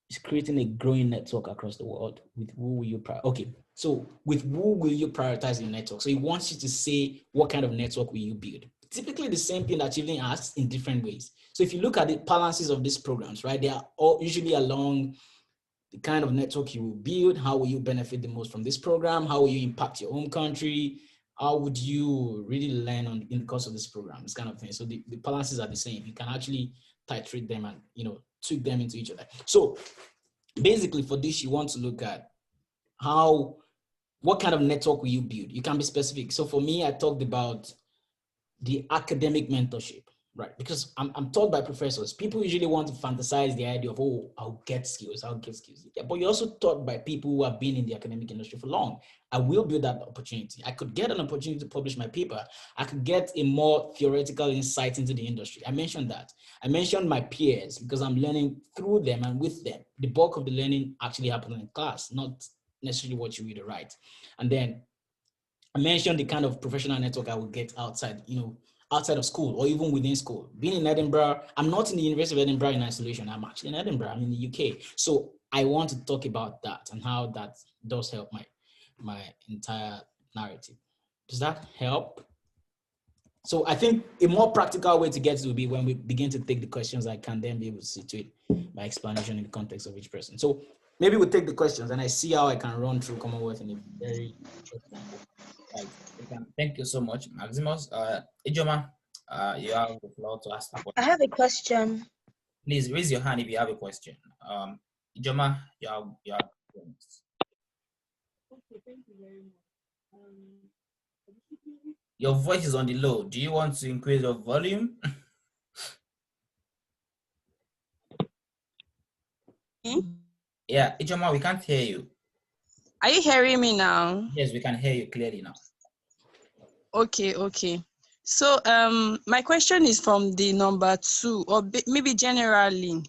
It's creating a growing network across the world. With who will you okay? So with who will you prioritize your network? So he wants you to say what kind of network will you build. Typically the same thing that Evelyn asks in different ways. So if you look at the balances of these programs, right, they are all usually along the kind of network you will build. How will you benefit the most from this program? How will you impact your home country? How would you really learn in the course of this program? This kind of thing. So the balances are the same. You can actually titrate them and tweak them into each other. So basically for this, you want to look at what kind of network will you build? You can be specific. So for me, I talked about the academic mentorship, right? Because I'm taught by professors. People usually want to fantasize the idea of, oh, I'll get skills. Yeah, but you're also taught by people who have been in the academic industry for long. I will build that opportunity. I could get an opportunity to publish my paper. I could get a more theoretical insight into the industry. I mentioned that. I mentioned my peers because I'm learning through them and with them. The bulk of the learning actually happens in class, not necessarily what you read or write. And then I mentioned the kind of professional network I would get outside of school or even within school. Being in Edinburgh, I'm not in the University of Edinburgh in isolation. I'm actually in Edinburgh. I'm in the UK. So I want to talk about that and how that does help my entire narrative. Does that help? So I think a more practical way to get to will be when we begin to take the questions, I can then be able to situate my explanation in the context of each person. So maybe we'll take the questions and I see how I can run through Commonwealth in a very short time. Right. Thank you so much, Maximus. Ijoma, you have the floor to ask a question. I have a question. Please raise your hand if you have a question. Ijoma, you have Okay, thank you very much. Your voice is on the low. Do you want to increase your volume? Yeah, Ijoma, we can't hear you. Are you hearing me now? Yes, we can hear you clearly now. Okay. So my question is from the number 2, or maybe generally.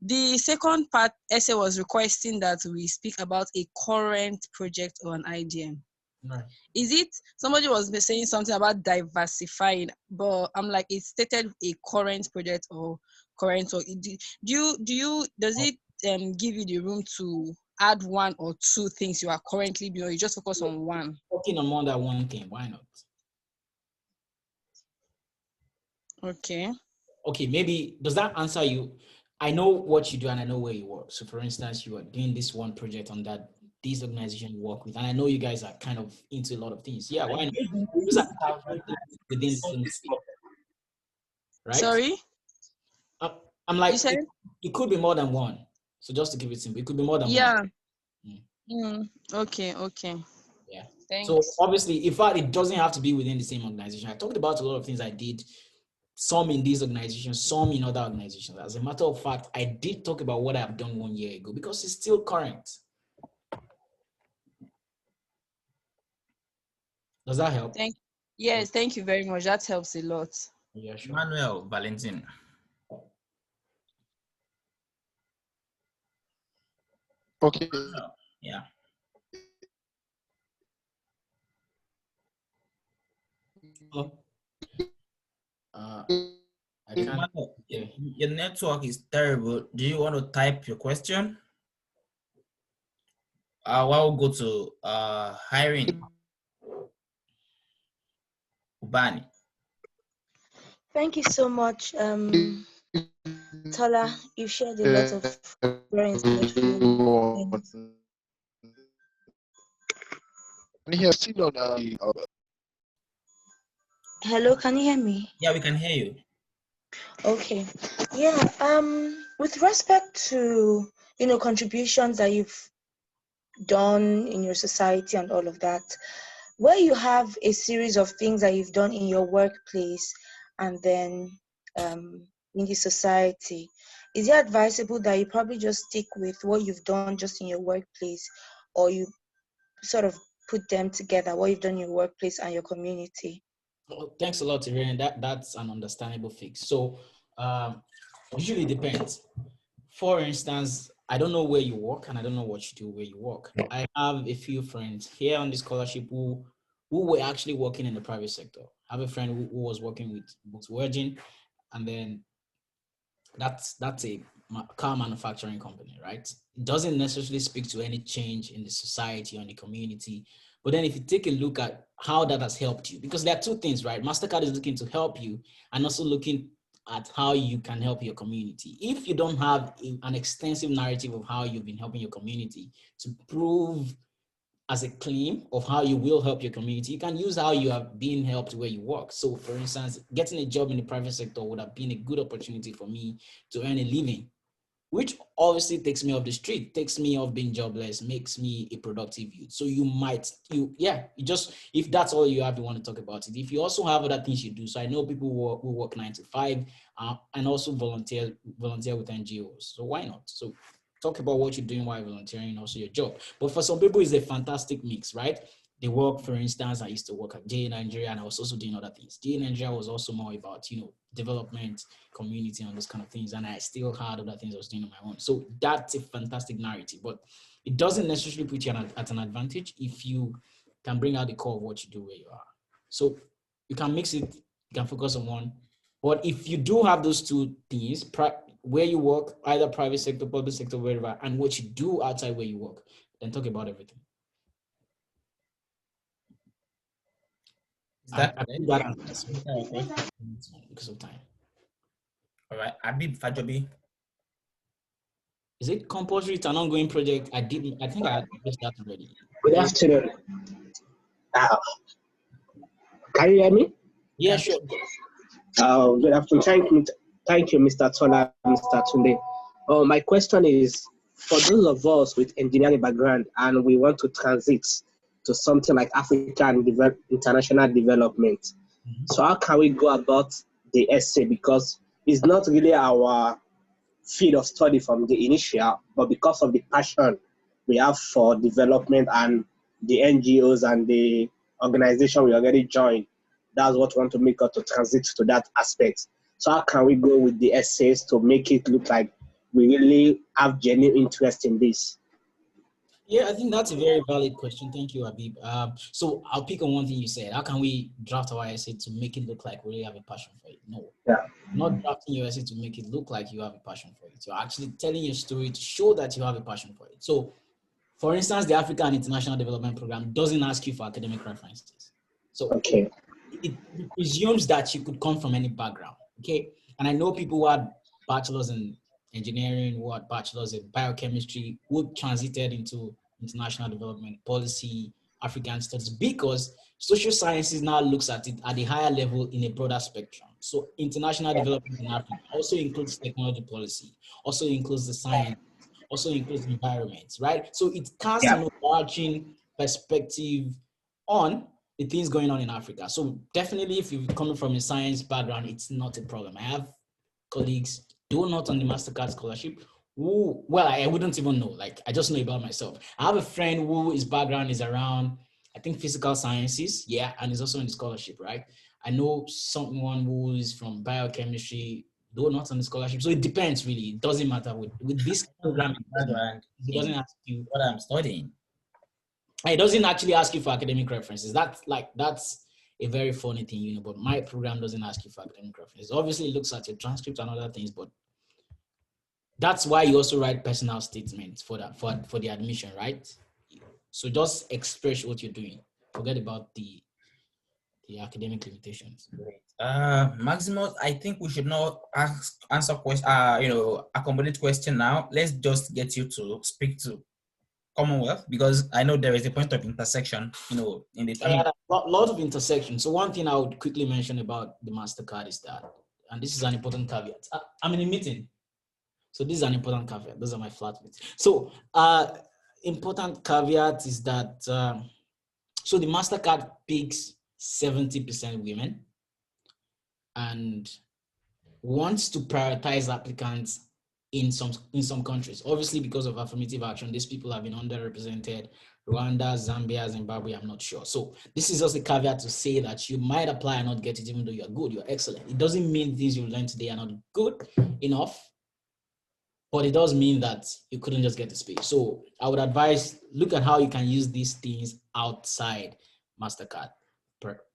The second part essay was requesting that we speak about a current project or an IDM. Right. Is it somebody was saying something about diversifying, but I'm like, it stated a current project or current, or does it give you the room to add 1 or 2 things you are currently doing, or you just focus on one? Working on more than one thing, why not? Okay, maybe does that answer you? I know what you do and I know where you work. So for instance, you are doing this one project on that this organization you work with, and I know you guys are kind of into a lot of things. Yeah, why not? Those are within the same scope, right? sorry, I'm like, you said? it could be more than one. So just to keep it simple, it could be more than one. Okay. Yeah. Thanks. So obviously, in fact, it doesn't have to be within the same organization. I talked about a lot of things I did, some in these organizations, some in other organizations. As a matter of fact, I did talk about what I've done 1 year ago because it's still current. Does that help? Yes, thank you very much. That helps a lot. Yeah, sure. Manuel Valentin. Okay. Yeah. I can't. Manuel, your network is terrible. Do you want to type your question? We'll go to hiring. Ubani. Thank you so much, Tola. You shared a lot of very insightful things. And he has still on Hello, can you hear me? Yeah, we can hear you. Okay. Yeah. With respect to contributions that you've done in your society and all of that, where you have a series of things that you've done in your workplace and then in the society, is it advisable that you probably just stick with what you've done just in your workplace, or you sort of put them together, what you've done in your workplace and your community? Thanks a lot, Irene. That's an understandable fix. So Usually depends. For instance, I don't know where you work and I don't know what you do where you work. I have a few friends here on the scholarship who were actually working in the private sector. I have a friend who was working with Volkswagen, and then that's a car manufacturing company, right? It doesn't necessarily speak to any change in the society or in the community. But then if you take a look at how that has helped you, because there are two things, right? Mastercard is looking to help you and also looking at how you can help your community. If you don't have an extensive narrative of how you've been helping your community to prove as a claim of how you will help your community, you can use how you have been helped where you work. So for instance, getting a job in the private sector would have been a good opportunity for me to earn a living, which obviously takes me off the street, takes me off being jobless, makes me a productive youth. So you just, if that's all you have, you want to talk about it. If you also have other things you do, so I know people who work 9 to 5 and also volunteer with NGOs. So why not? So talk about what you're doing while volunteering and also your job. But for some people, it's a fantastic mix, right? They work, for instance, I used to work at J Nigeria and I was also doing other things. J Nigeria was also more about, development, community and those kind of things. And I still had other things I was doing on my own. So that's a fantastic narrative, but it doesn't necessarily put you at an advantage if you can bring out the core of what you do where you are. So you can mix it, you can focus on one. But if you do have those two things, where you work, either private sector, public sector, wherever, and what you do outside where you work, then talk about everything. Is that because of time. All right, Abib Fajobi. Is it compulsory? It's an ongoing project. I think I addressed that already. Good afternoon. Can you hear me? Yeah, sure. Good afternoon. Thank you, Mr. Tola, Mr. Tunde. My question is, for those of us with engineering background and we want to transit to something like African international development, so how can we go about the essay? Because it's not really our field of study from the initial, but because of the passion we have for development and the NGOs and the organization we already joined, that's what we want to make us to transit to that aspect. So how can we go with the essays to make it look like we really have genuine interest in this? Yeah, I think that's a very valid question. Thank you, Habib. So I'll pick on one thing you said. How can we draft our essay to make it look like we really have a passion for it? No, not drafting your essay to make it look like you have a passion for it. You're actually telling your story to show that you have a passion for it. So, for instance, the African International Development Program doesn't ask you for academic references. So it presumes that you could come from any background, okay? And I know people who had bachelors in engineering, who had bachelors in biochemistry, who transited into international development policy, African studies, because social sciences now looks at it at a higher level in a broader spectrum. So international development in Africa also includes technology policy, also includes the science, also includes environments, right? So it casts an overarching perspective on the things going on in Africa. So definitely if you're coming from a science background, it's not a problem. I have colleagues, though not on the Mastercard scholarship, who, well, I wouldn't even know, like I just know about myself. I have a friend who his background is around, I think, physical sciences, and he's also in the scholarship, right? I know someone who is from biochemistry, though not on the scholarship. So it depends really, it doesn't matter. With this program, it doesn't ask you what I'm studying. It doesn't actually ask you for academic references. That's a very funny thing, but my program doesn't ask you for academic references. Obviously, it looks at your transcript and other things, but that's why you also write personal statements for that, for the admission, right? So just express what you're doing. Forget about the academic limitations. Great. Maximus, I think we should not answer question, accommodate question now. Let's just get you to speak to Commonwealth, because I know there is a point of intersection, in the lot of intersection. So one thing I would quickly mention about the Mastercard is that, and this is an important caveat. I'm in a meeting, so this is an important caveat. Those are my flatmates. So important caveat is that so the Mastercard picks 70% women and wants to prioritize applicants in some countries. Obviously, because of affirmative action, these people have been underrepresented Rwanda, Zambia, Zimbabwe, I'm not sure. So this is just a caveat to say that you might apply and not get it, even though you're good, you're excellent. It doesn't mean things you learned today are not good enough, but it does mean that you couldn't just get the space. So I would advise, look at how you can use these things outside Mastercard,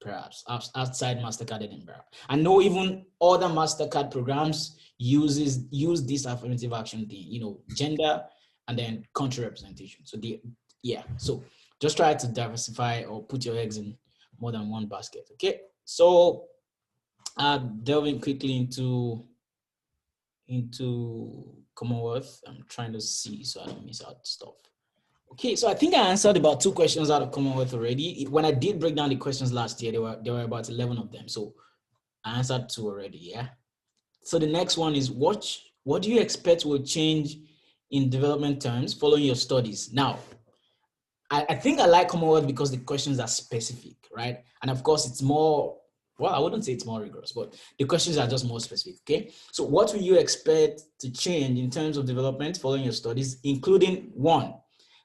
perhaps outside Mastercard Edinburgh. I know even other Mastercard programs use this affirmative action thing, you know, gender and then country representation. So so just try to diversify or put your eggs in more than one basket. Okay, so delving quickly into Commonwealth. I'm trying to see so I don't miss out stuff. Okay, so I think I answered about 2 questions out of Commonwealth already. When I did break down the questions last year, there were about 11 of them. So I answered 2 already, yeah? So the next one is, what do you expect will change in development terms following your studies? Now, I think I like Commonwealth because the questions are specific, right? And of course, it's more, well, I wouldn't say it's more rigorous, but the questions are just more specific, okay? So what will you expect to change in terms of development following your studies, including 1,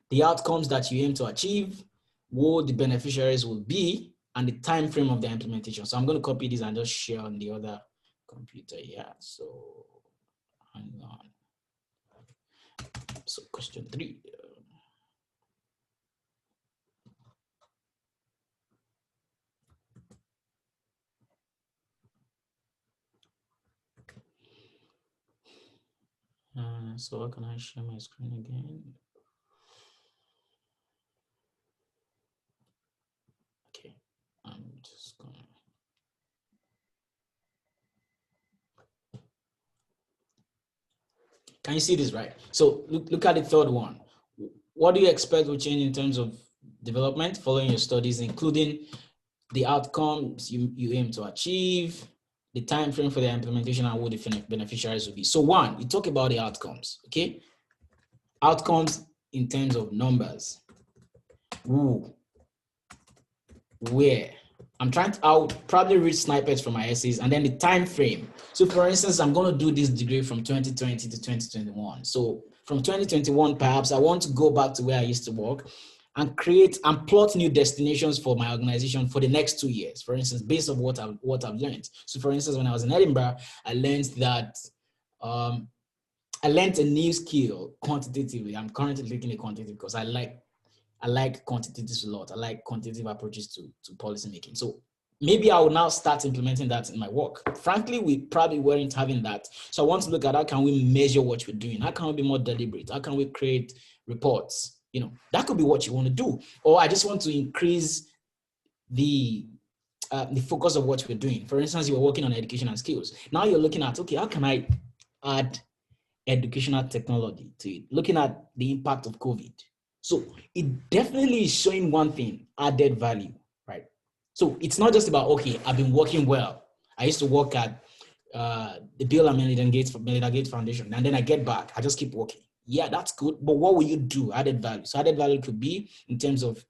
the outcomes that you aim to achieve, who the beneficiaries will be, and the time frame of the implementation. So I'm going to copy this and just share on the other computer. Yeah, so hang on. So question 3. So how can I share my screen again? Okay, I'm just gonna. Can you see this, right? So look at the 3rd one. What do you expect will change in terms of development following your studies, including the outcomes you aim to achieve, the time frame for the implementation, and who the beneficiaries will be? So 1, you talk about the outcomes, okay? Outcomes in terms of numbers. Who, where. I'll probably read snippets from my essays, and then the time frame. So for instance, I'm going to do this degree from 2020 to 2021. So from 2021, perhaps I want to go back to where I used to work and create and plot new destinations for my organization for the next 2 years, for instance, based on what I've learned. So for instance, when I was in Edinburgh, I learned that I learned a new skill quantitatively. I'm currently taking a quantitative because I like quantitatives a lot. I like quantitative approaches to policy making. So maybe I will now start implementing that in my work. Frankly, we probably weren't having that. So I want to look at how can we measure what we're doing? How can we be more deliberate? How can we create reports? You know, that could be what you want to do. Or I just want to increase the focus of what we're doing. For instance, you were working on education and skills. Now you're looking at, okay, how can I add educational technology to it? Looking at the impact of COVID. So it definitely is showing one thing, added value, right? So it's not just about, okay, I've been working well. I used to work at the Bill and Melinda Gates Foundation, and then I get back, I just keep working. Yeah, that's good, but what will you do? Added value. So added value could be in terms of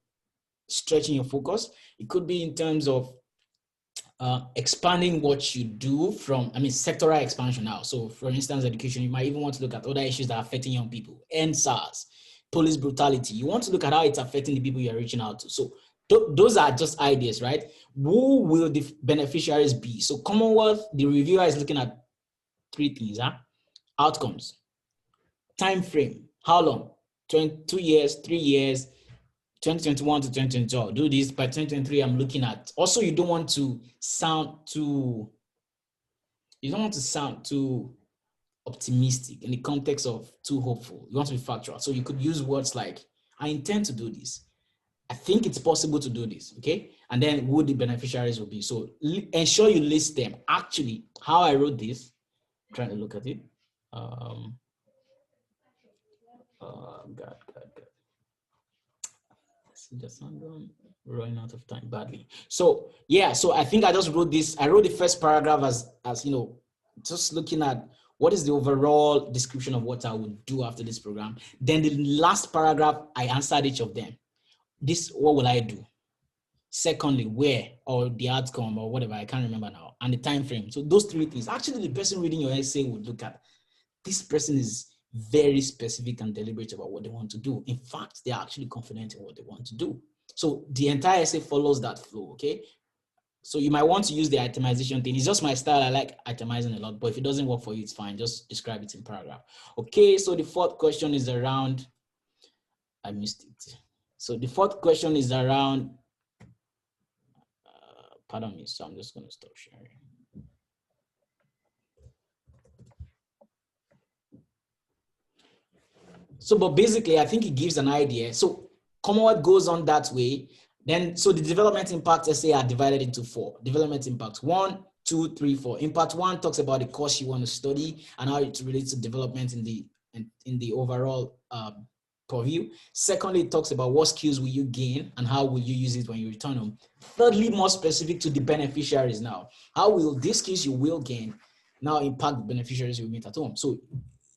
stretching your focus. It could be in terms of expanding what you do from, sectoral expansion now. So for instance, education, you might even want to look at other issues that are affecting young people, SARS, police brutality. You want to look at how it's affecting the people you're reaching out to. So those are just ideas, right? Who will the beneficiaries be? So Commonwealth, the reviewer is looking at 3 things, outcomes, time frame, how long, 2 years, 3 years, 2021 to 2022. I'll do this by 2023. I'm looking at, also, you don't want to sound too optimistic in the context of too hopeful. You want to be factual. So you could use words like, I intend to do this. I think it's possible to do this, okay? And then who the beneficiaries will be. So ensure you list them. Actually, how I wrote this, I'm trying to look at it. God. Just running out of time badly. So yeah, so I think I just wrote this. I wrote the first paragraph as just looking at what is the overall description of what I would do after this program. Then the last paragraph, I answered each of them. What will I do? Secondly, where, or the outcome, or whatever, I can't remember now, and the time frame. So those 3 things. Actually, the person reading your essay would look at, this person is very specific and deliberate about what they want to do. In fact, they're actually confident in what they want to do. So the entire essay follows that flow, okay? So you might want to use the itemization thing. It's just my style. I like itemizing a lot, but if it doesn't work for you, it's fine. Just describe it in paragraph. Okay, so the fourth question is around, I missed it. So the fourth question is around, pardon me, so I'm just going to stop sharing. So, but basically, I think it gives an idea. So Commonwealth goes on that way. Then, so the development impacts essay are divided into 4. Development impacts 1, 2, 3, 4. Impact 1 talks about the course you want to study and how it relates to development in the overall purview. Secondly, it talks about what skills will you gain and how will you use it when you return home. Thirdly, more specific to the beneficiaries now. How will these skills you will gain now impact the beneficiaries you meet at home? So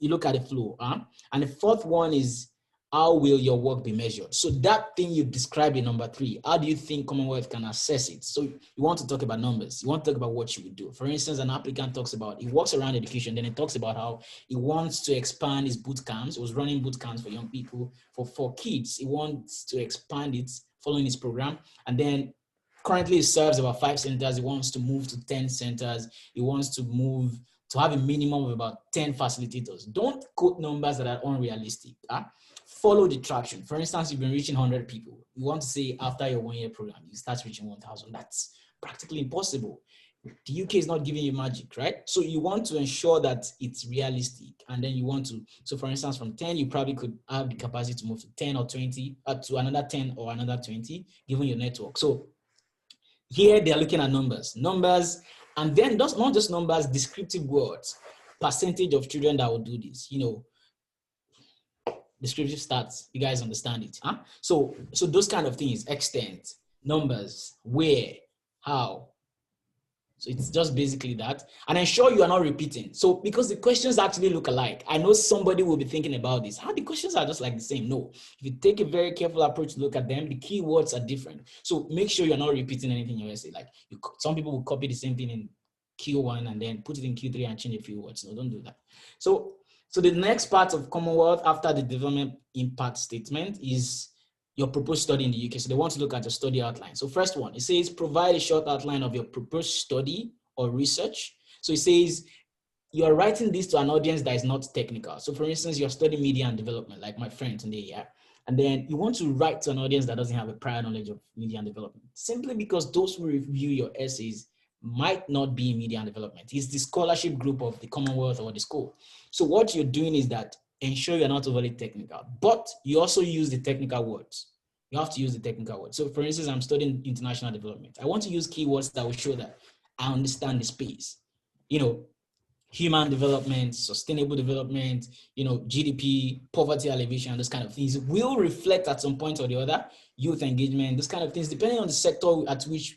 you look at the flow. And the fourth one is, how will your work be measured? So that thing you described in number 3, how do you think Commonwealth can assess it? So you want to talk about numbers. You want to talk about what you would do. For instance, an applicant talks about, he works around education, then he talks about how he wants to expand his boot camps. He was running boot camps for young people, for kids. He wants to expand it following his program. And then currently he serves about 5 centers. He wants to move to 10 centers. He wants to move to have a minimum of about 10 facilitators. Don't quote numbers that are unrealistic. Follow the traction. For instance, you've been reaching 100 people. You want to say after your 1-year program, you start reaching 1,000. That's practically impossible. The UK is not giving you magic, right? So you want to ensure that it's realistic. And then you want to, so for instance, from 10, you probably could have the capacity to move to 10 or 20, to another 10 or another 20, given your network. So here they're looking at numbers, and then not just numbers, descriptive words, percentage of children that will do this, descriptive stats, you guys understand it, huh? So those kind of things, extent, numbers, where, how. So it's just basically that. And ensure you are not repeating. So because the questions actually look alike, I know somebody will be thinking about this. How the questions are just like the same. No, if you take a very careful approach to look at them, the keywords are different. So make sure you're not repeating anything in your essay. Like some people will copy the same thing in Q1 and then put it in Q3 and change a few words. No, don't do that. So the next part of Commonwealth after the development impact statement is your proposed study in the UK. So they want to look at your study outline. So first one, it says provide a short outline of your proposed study or research. So it says you are writing this to an audience that is not technical. So for instance, you're studying media and development, like my friend today, yeah. And then you want to write to an audience that doesn't have a prior knowledge of media and development, simply because those who review your essays might not be in media and development. It's the scholarship group of the Commonwealth or the school. So what you're doing is that ensure you're not overly technical, but you also use the technical words. You have to use the technical words. So for instance, I'm studying international development. I want to use keywords that will show that I understand the space. Human development, sustainable development, GDP, poverty alleviation, those kind of things will reflect at some point or the other, youth engagement, those kind of things, depending on the sector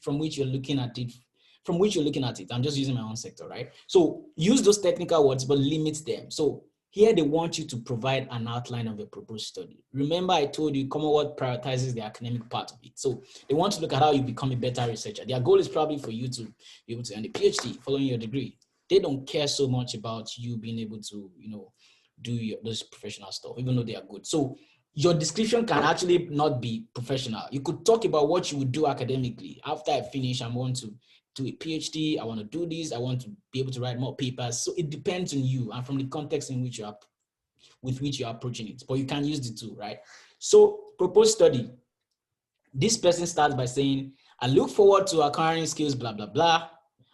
from which you're looking at it. I'm just using my own sector, right? So use those technical words, but limit them. So here they want you to provide an outline of your proposed study. Remember, I told you Commonwealth prioritizes the academic part of it. So they want to look at how you become a better researcher. Their goal is probably for you to be able to earn a PhD following your degree. They don't care so much about you being able to, do those professional stuff, even though they are good. So your description can actually not be professional. You could talk about what you would do academically. After I finish, I want to do a PhD, I want to do this, I want to be able to write more papers. So it depends on you and from the context in which with which you're approaching it, but you can use the two, right? So proposed study, this person starts by saying, I look forward to acquiring skills, blah, blah, blah.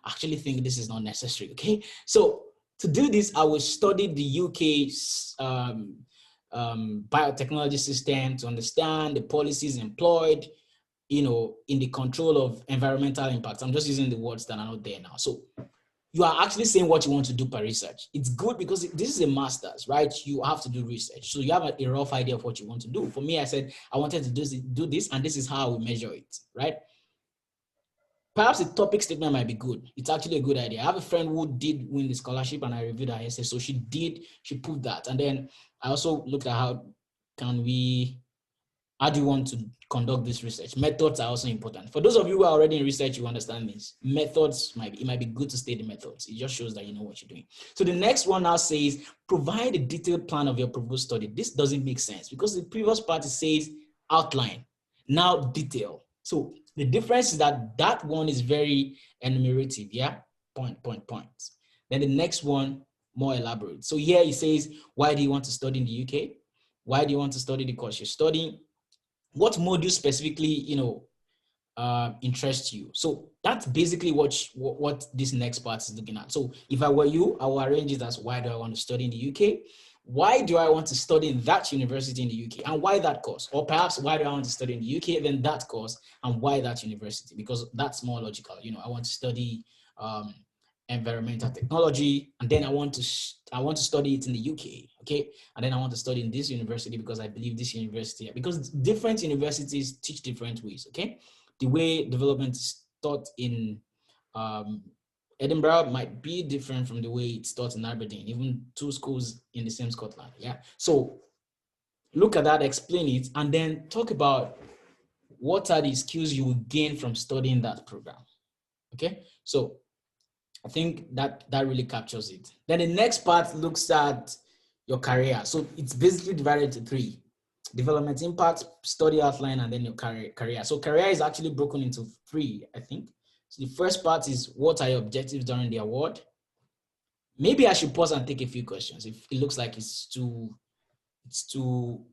I actually think this is not necessary, okay? So to do this, I will study the UK's biotechnology system to understand the policies employed, in the control of environmental impacts. I'm just using the words that are not there now. So you are actually saying what you want to do per research. It's good because this is a master's, right? You have to do research. So you have a rough idea of what you want to do. For me, I said, I wanted to do this, and this is how I will measure it, right? Perhaps a topic statement might be good. It's actually a good idea. I have a friend who did win the scholarship and I reviewed her essay. So she put that. And then I also looked at how can we How do you want to conduct this research? Methods are also important. For those of you who are already in research, you understand this. Methods it might be good to state the methods. It just shows that you know what you're doing. So the next one now says, provide a detailed plan of your proposed study. This doesn't make sense because the previous part says outline, now detail. So the difference is that one is very enumerative, yeah? Points. Then the next one, more elaborate. So here it says, why do you want to study in the UK? Why do you want to study the course you're studying? What module specifically, interests you? So that's basically what this next part is looking at. So if I were you, I will arrange it as, why do I want to study in the UK? Why do I want to study in that university in the UK? And why that course? Or perhaps, why do I want to study in the UK, then that course, and why that university? Because that's more logical. I want to study environmental technology, and then I want to study it in the UK, okay? And then I want to study in this university because I believe this university, because different universities teach different ways, okay? The way development is taught in Edinburgh might be different from the way it's taught in Aberdeen, even two schools in the same Scotland, yeah? So look at that, explain it, and then talk about what are the skills you will gain from studying that program, okay? So I think that really captures it. Then the next part looks at your career. So it's basically divided into three: development impact, study outline, and then your career. So career is actually broken into three, I think. So the first part is, what are your objectives during the award? Maybe I should pause and take a few questions if it looks like it's too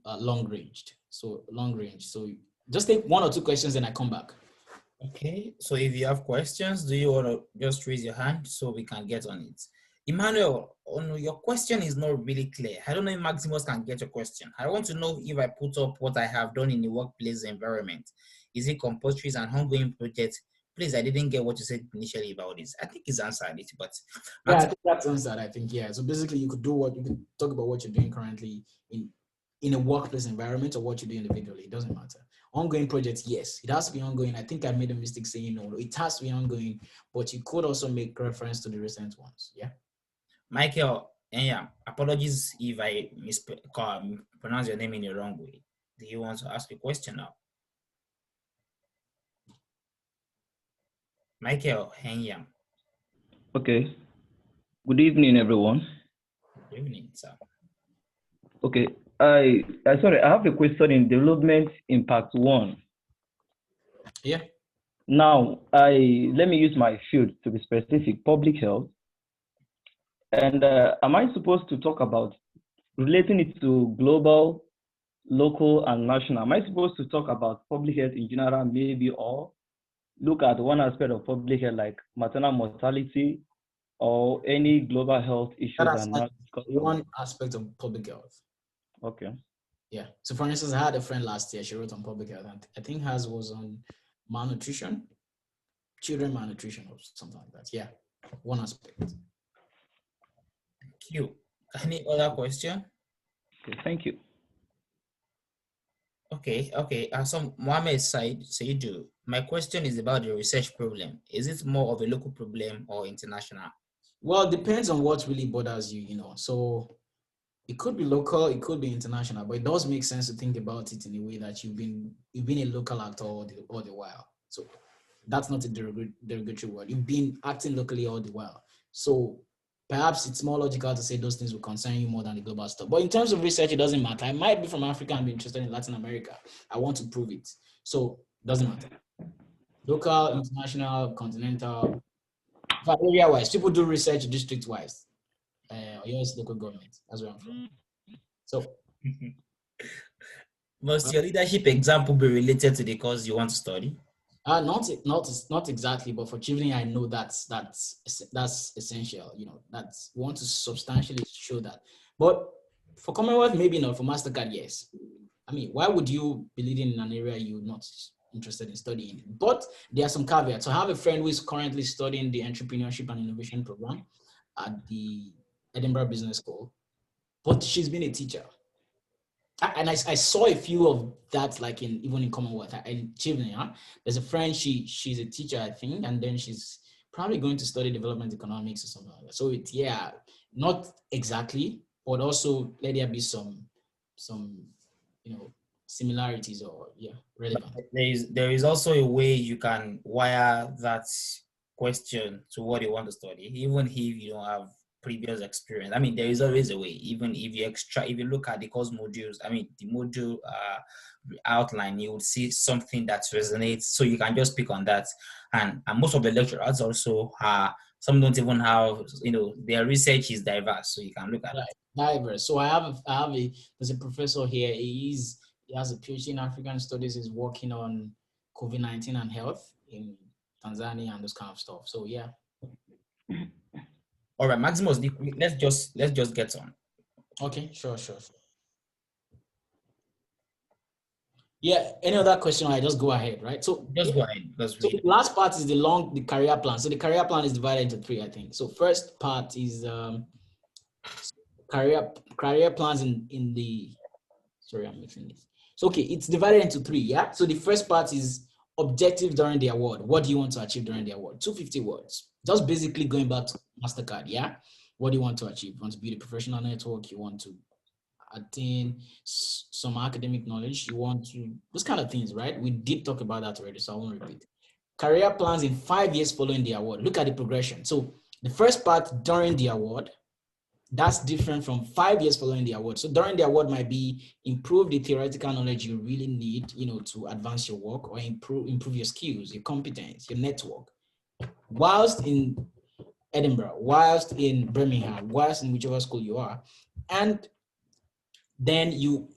long ranged. So long range. So just take one or two questions, then I come back. Okay, so if you have questions, do you want to just raise your hand so we can get on it? Emmanuel, your question is not really clear. I don't know if Maximus can get your question. I want to know if I put up what I have done in the workplace environment. Is it compulsory and ongoing project? Please, I didn't get what you said initially about this. I think it's answered it, but yeah, I think that's answered. I think, yeah. So basically, you could talk about what you're doing currently in a workplace environment or what you do individually. It doesn't matter. Ongoing projects, yes, it has to be ongoing. I think I made a mistake saying no. It has to be ongoing, but you could also make reference to the recent ones. Yeah. Michael, yeah, apologies if I pronounce your name in the wrong way. Do you want to ask a question now? Michael Henyam. Okay. Good evening, everyone. Good evening, sir. Okay. I have a question in development impact 1. Yeah. Now, let me use my field to be specific, public health. And am I supposed to talk about relating it to global, local, and national? Am I supposed to talk about public health in general, maybe, or look at one aspect of public health like maternal mortality or any global health issues? That's one aspect of public health. Okay. Yeah. So for instance, I had a friend last year, she wrote on public health, and I think hers was on malnutrition, children malnutrition or something like that. Yeah. One aspect. Thank you. Any other question? Okay, thank you. Okay. So Mohammed Saidu, my question is about the research problem. Is it more of a local problem or international? Well, it depends on what really bothers you, So it could be local, it could be international, but it does make sense to think about it in a way that you've been a local actor all the while. So that's not a derogatory word. You've been acting locally all the while. So perhaps it's more logical to say those things will concern you more than the global stuff. But in terms of research, it doesn't matter. I might be from Africa and be interested in Latin America. I want to prove it. So it doesn't matter. Local, international, continental, area-wise, people do research district-wise. Yes, local government. That's where I'm from. So, must your leadership example be related to the course you want to study? Not exactly, but for children, I know that's essential. That we want to substantially show that. But for Commonwealth, maybe not. For Mastercard, yes. I mean, why would you be leading in an area you're not interested in studying? But there are some caveats. So I have a friend who is currently studying the Entrepreneurship and Innovation Program at the Edinburgh Business School, but she's been a teacher. And I saw a few of that, like even in Commonwealth. There's a friend, she's a teacher, I think, and then she's probably going to study development economics or something like that. So not exactly, but also let there be some similarities or relevant. There is also a way you can wire that question to what you want to study, even if you don't have previous experience. I mean, there is always a way. Even if you look at the course modules, I mean, the module outline, you would see something that resonates. So you can just pick on that. And most of the lecturers also some don't even have, their research is diverse, so you can look at it. Diverse. So there's a professor here. He has a PhD in African Studies. He's working on COVID-19 and health in Tanzania and those kind of stuff. So yeah. All right, Maximus, let's just get on. Okay, sure. Yeah, any other question, I just go ahead, right? So just go ahead. So the last part is the career plan. So the career plan is divided into 3, I think. So first part is career plans in the, sorry, I'm mixing this. So okay, it's divided into 3, yeah? So the first part is objectives during the award. What do you want to achieve during the award? 250 words. Just basically going back to Mastercard, yeah? What do you want to achieve? You want to build a professional network, you want to attain some academic knowledge, you want to, those kind of things, right? We did talk about that already, so I won't repeat. Career plans in 5 years following the award. Look at the progression. So the first part during the award, that's different from 5 years following the award. So during the award might be improve the theoretical knowledge you really need, to advance your work, or improve your skills, your competence, your network. Whilst in Edinburgh, whilst in Birmingham, whilst in whichever school you are, and then you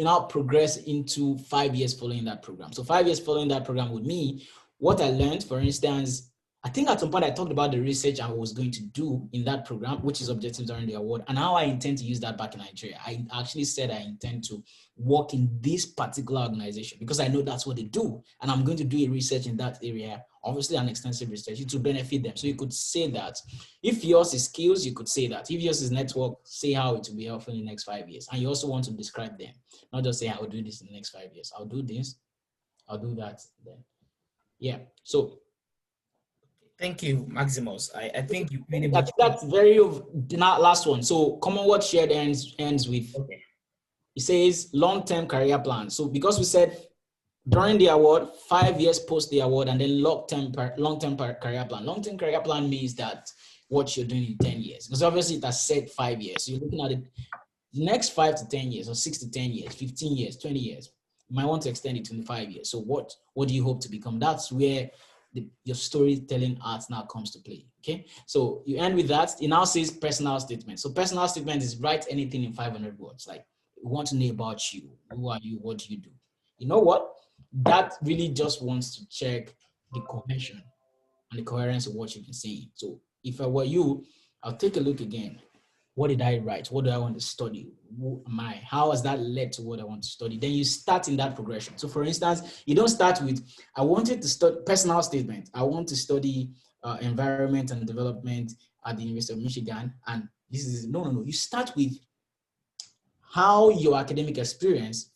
now progress into 5 years following that program. So 5 years following that program would mean what I learned, for instance, I think at some point I talked about the research I was going to do in that program, which is objectives during the award, and how I intend to use that back in Nigeria. I actually said I intend to work in this particular organization because I know that's what they do, and I'm going to do a research in that area, obviously an extensive research to benefit them. So you could say that. If yours is skills, you could say that. If yours is network, say how it will be helpful in the next 5 years. And you also want to describe them, not just say I will do this in the next 5 years. I'll do this, I'll do that then. Yeah, so thank you, Maximus. I think you pretty much. That's last one. So Commonwealth shared ends with, okay. It says long-term career plan. So because we said during the award, 5 years post the award, and then long-term career plan. Long-term career plan means that what you're doing in 10 years. Because obviously it has said 5 years. So you're looking at it the next 5 to 10 years, or 6 to 10 years, 15 years, 20 years. You might want to extend it to 5 years. So what do you hope to become? That's where your storytelling art now comes to play. Okay, so you end with that. It now says personal statement. So personal statement is write anything in 500 words. Like, we want to know about you. Who are you? What do you do? You know what? That really just wants to check the cohesion and the coherence of what you've been saying. So if I were you, I'll take a look again. What did I write? What do I want to study? Who am I? How has that led to what I want to study? Then you start in that progression. So for instance, you don't start with, I wanted to study personal statement. I want to study environment and development at the University of Michigan. And this is, no. You start with how your academic experience,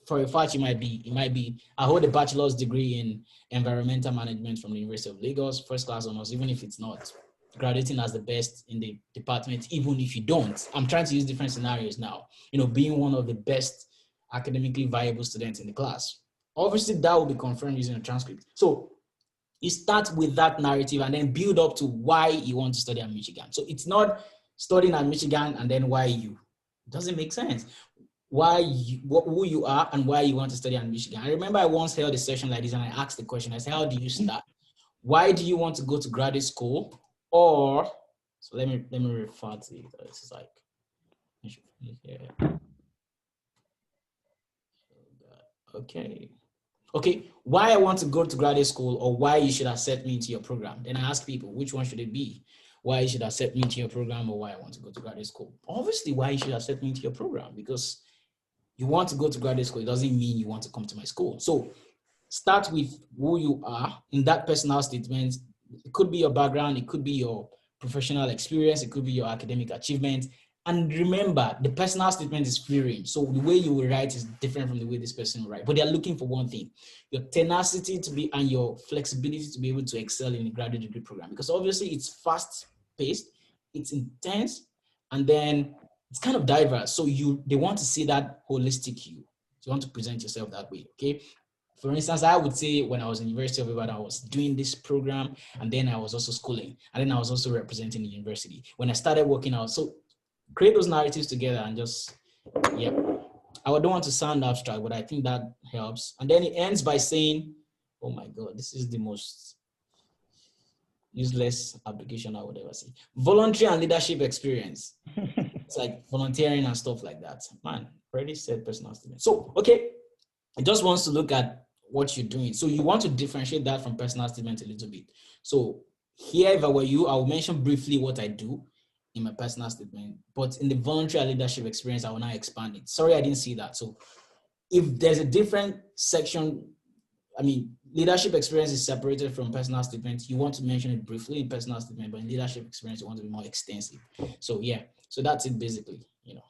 for a fact, it might be, I hold a bachelor's degree in environmental management from the University of Lagos, first class honors, even if it's not graduating as the best in the department, even if you don't. I'm trying to use different scenarios now, being one of the best academically viable students in the class. Obviously, that will be confirmed using a transcript. So you start with that narrative and then build up to why you want to study at Michigan. So it's not studying at Michigan and then why you. It doesn't make sense. Who you are and why you want to study at Michigan. I remember I once held a session like this and I asked the question, I said, how do you start? Why do you want to go to graduate school? Or, so let me refer to it. This is like, okay. Why I want to go to graduate school, or why you should accept me into your program. Then I ask people, which one should it be? Why you should accept me into your program, or why I want to go to graduate school? Obviously, why you should accept me into your program, because you want to go to graduate school. It doesn't mean you want to come to my school. So start with who you are in that personal statement. It could be your background, it could be your professional experience, it could be your academic achievement. And remember, the personal statement is free range. So the way you will write is different from the way this person will write. But they're looking for one thing, your tenacity to be and your flexibility to be able to excel in the graduate degree program. Because obviously it's fast paced, it's intense, and then it's kind of diverse. So they want to see that holistic you. So you want to present yourself that way, okay? For instance, I would say when I was in University of Ibadan, I was doing this program, and then I was also schooling, and then I was also representing the university. When I started working out, so create those narratives together and just, yeah. I don't want to sound abstract, but I think that helps. And then it ends by saying, oh my God, this is the most useless application I would ever see. Voluntary and leadership experience. It's like volunteering and stuff like that. Man, already said personal statement. So, okay, it just wants to look at what you're doing. So you want to differentiate that from personal statement a little bit. So here, if I were you, I will mention briefly what I do in my personal statement, but in the voluntary leadership experience, I will now expand it. Sorry, I didn't see that. So if there's a different section, I mean, leadership experience is separated from personal statement. You want to mention it briefly in personal statement, but in leadership experience, you want to be more extensive. So yeah, so that's it basically, you know.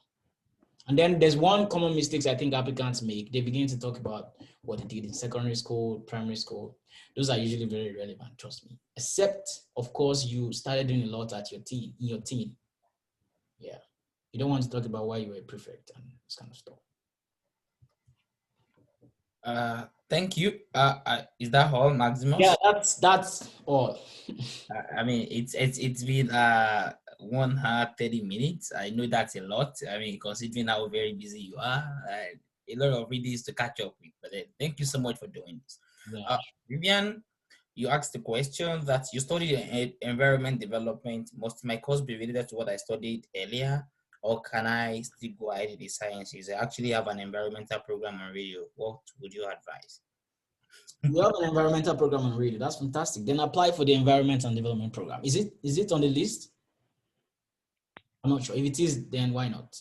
And then there's one common mistakes I think applicants make. They begin to talk about what they did in secondary school, primary school. Those are usually very relevant, trust me. Except, of course, you started doing a lot at your teen, in your teen. Yeah. You don't want to talk about why you were a prefect and this kind of stuff. Thank you. Is that all, Maximus? Yeah, that's all. I mean, it's been 1 hour 30 minutes. I know that's a lot. I mean, considering how very busy you are, a lot of readings to catch up with. But thank you so much for doing this. Yeah. Vivian, you asked the question that you studied environment development. Must my course be related to what I studied earlier, or can I still go ahead in the sciences? I actually have an environmental program on radio. What would you advise? You have an environmental program on radio. That's fantastic. Then apply for the environment and development program. Is it on the list? I'm not sure. If it is, then why not?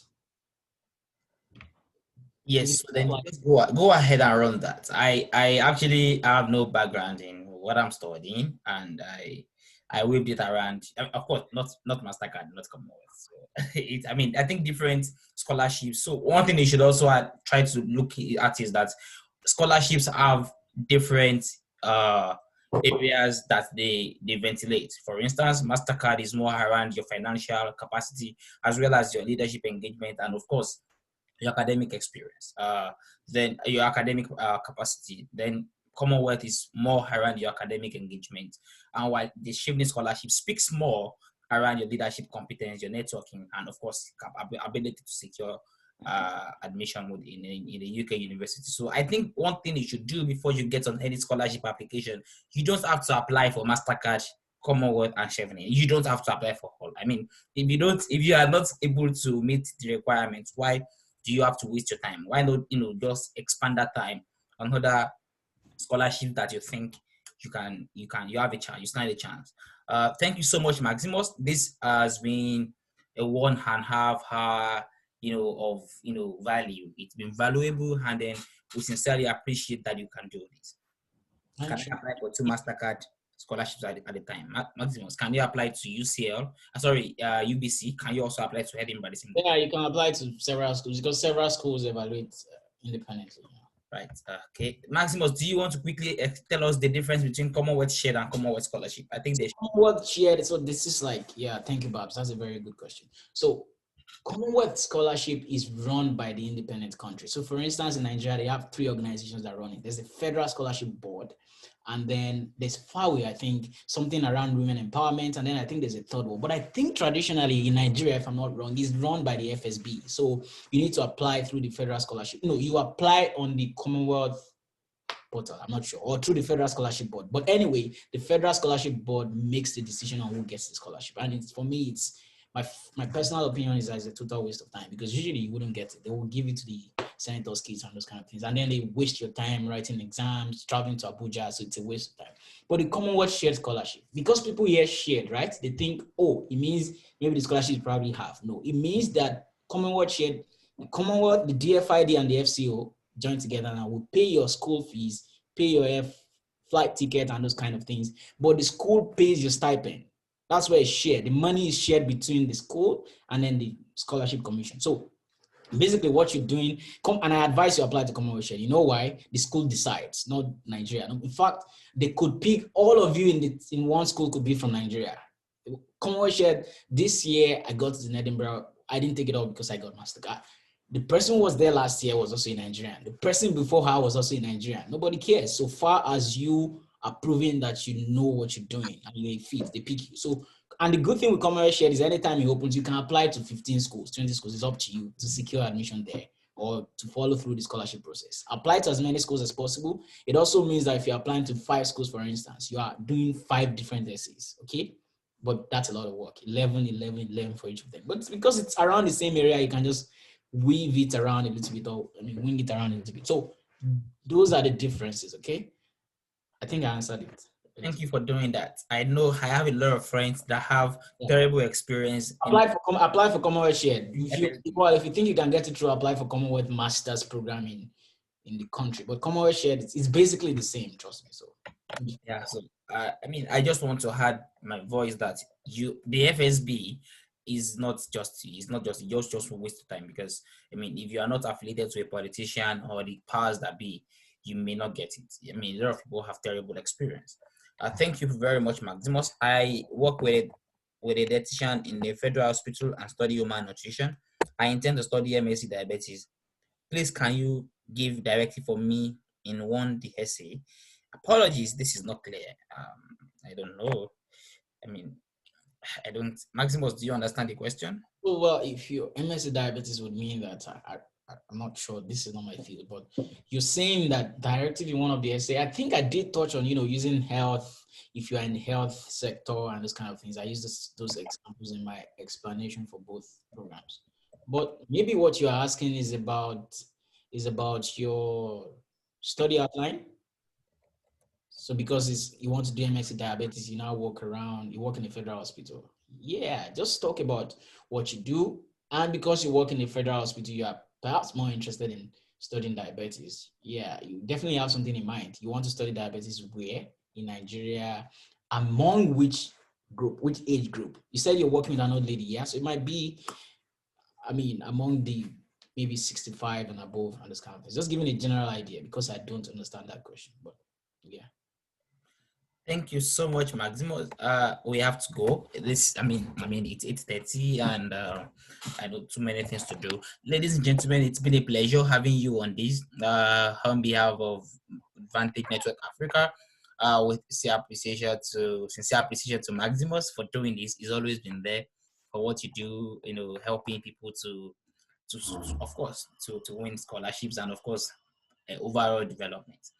Yes, so then just go ahead and run that. I actually have no background in what I'm studying, and I whipped it around. Of course, not Mastercard, not Commonwealth. So I mean, I think different scholarships. So one thing you should also try to look at is that scholarships have different areas that they ventilate. For instance, Mastercard is more around your financial capacity as well as your leadership engagement, and of course your academic experience, then your academic capacity. Then Commonwealth is more around your academic engagement, and while the Shively Scholarship speaks more around your leadership competence, your networking, and of course ability to secure admission in the UK university. So I think one thing you should do before you get on any scholarship application, you don't have to apply for Mastercard, Commonwealth, and Chevening. You don't have to apply for all. I mean, if you are not able to meet the requirements, why do you have to waste your time? Why not, just expand that time on other scholarships that you think you have a chance, you stand a chance. Thank you so much, Maximus. This has been a 1.5 hour, of value. It's been valuable, and then we sincerely appreciate that you can do this. Can I apply for 2 Mastercard scholarships at the time? Maximus, can you apply to UCL? UBC. Can you also apply to Edinburgh? Yeah, you can apply to several schools because several schools evaluate independently. Right. Okay. Maximus, do you want to quickly tell us the difference between Commonwealth Shared and Commonwealth Scholarship? I think they Commonwealth Shared. So this is thank you, Babs. That's a very good question. So Commonwealth Scholarship is run by the independent country. So for instance, in Nigeria, they have 3 organizations that run it. There's the Federal Scholarship Board, and then there's FAWE, I think, something around women empowerment, and then I think there's a third one. But I think traditionally in Nigeria, if I'm not wrong, is run by the FSB. So you need to apply through the Federal Scholarship. No, you apply on the Commonwealth portal, I'm not sure, or through the Federal Scholarship Board. But anyway, the Federal Scholarship Board makes the decision on who gets the scholarship. And for me, it's my personal opinion is that it's a total waste of time, because usually you wouldn't get it. They will give it to the senator's kids and those kind of things. And then they waste your time writing exams, traveling to Abuja. So it's a waste of time. But the Commonwealth Shared Scholarship, because people hear shared, right? They think, oh, it means maybe the scholarship is probably half. No, it means that Commonwealth Shared, the Commonwealth, the DFID and the FCO join together and will pay your school fees, pay your flight ticket and those kind of things. But the school pays your stipend. That's where it's shared. The money is shared between the school and then the scholarship commission. So basically what you're doing, and I advise you apply to Commonwealth Shared. You know why? The school decides, not Nigeria. In fact, they could pick all of you in one school could be from Nigeria. Commonwealth Shared, this year I got it in Edinburgh. I didn't take it all because I got Mastercard. The person who was there last year was also a Nigerian. The person before her was also a Nigerian. Nobody cares so far as you are proving that you know what you're doing and you're a fit. They pick you. So, and the good thing with Commonwealth Shared is anytime it opens, you can apply to 15 schools, 20 schools. It's up to you to secure admission there or to follow through the scholarship process. Apply to as many schools as possible. It also means that if you're applying to 5 schools, for instance, you are doing 5 different essays, okay? But that's a lot of work, 11, 11, 11 for each of them. But because it's around the same area, you can just weave it around a little bit, or wing it around a little bit. So those are the differences, okay? I think I answered it. Thank you for doing that. I know I have a lot of friends that have terrible experience. Apply for Commonwealth Shared. If you think you can get it through, apply for Commonwealth Masters program in the country. But Commonwealth Shared, it's basically the same, trust me. So yeah, so I just want to add my voice that the FSB is not just a waste of time, because if you are not affiliated to a politician or the powers that be, you may not get it. A lot of people have terrible experience. Thank you very much, Maximus. I work with a dietitian in the Federal Hospital and study human nutrition. I intend to study MSc diabetes. Please, can you give directly for me in one the essay? Apologies, this is not clear. I don't know. I don't. Maximus, do you understand the question? Well, if your MSc diabetes would mean that I'm not sure, this is not my field, but you're saying that directive in one of the essay. I think I did touch on, using health, if you're in the health sector and those kind of things. I used those examples in my explanation for both programs. But maybe what you're asking is about your study outline. So because you want to do MSc diabetes, you now you work in a federal hospital. Yeah, just talk about what you do. And because you work in a federal hospital, you are perhaps more interested in studying diabetes. Yeah, you definitely have something in mind. You want to study diabetes where? In Nigeria. Among which age group? You said you're working with an old lady, yeah? So it might be, among the maybe 65 and above and this kind of thing. Just giving a general idea because I don't understand that question, but yeah. Thank you so much, Maximus. We have to go. It's 8:30 and I know too many things to do. Ladies and gentlemen, it's been a pleasure having you on this on behalf of Vantage Network Africa. With sincere appreciation to Maximus for doing this. He's always been there for what you do, helping people to of course to win scholarships and of course overall development.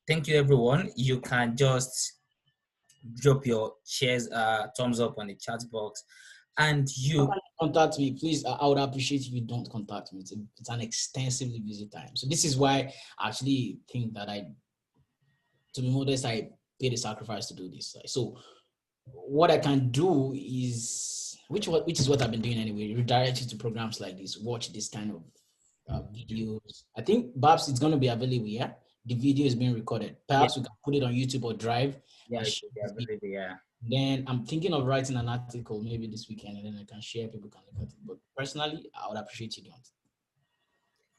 Thank you, everyone. You can just drop your shares, thumbs up on the chat box, and you contact me, please. I would appreciate if you don't contact me. It's an extensively busy time. So this is why I actually think that to be modest, I paid a sacrifice to do this. So what I can do is, which is what I've been doing anyway, redirect you to programs like this, watch this kind of videos. I think Babs, it's going to be available, yeah? The video is being recorded. Perhaps we can put it on YouTube or Drive. Yeah, it should be available, yeah. Then I'm thinking of writing an article maybe this weekend, and then I can share, people can look at it. But personally, I would appreciate you doing it.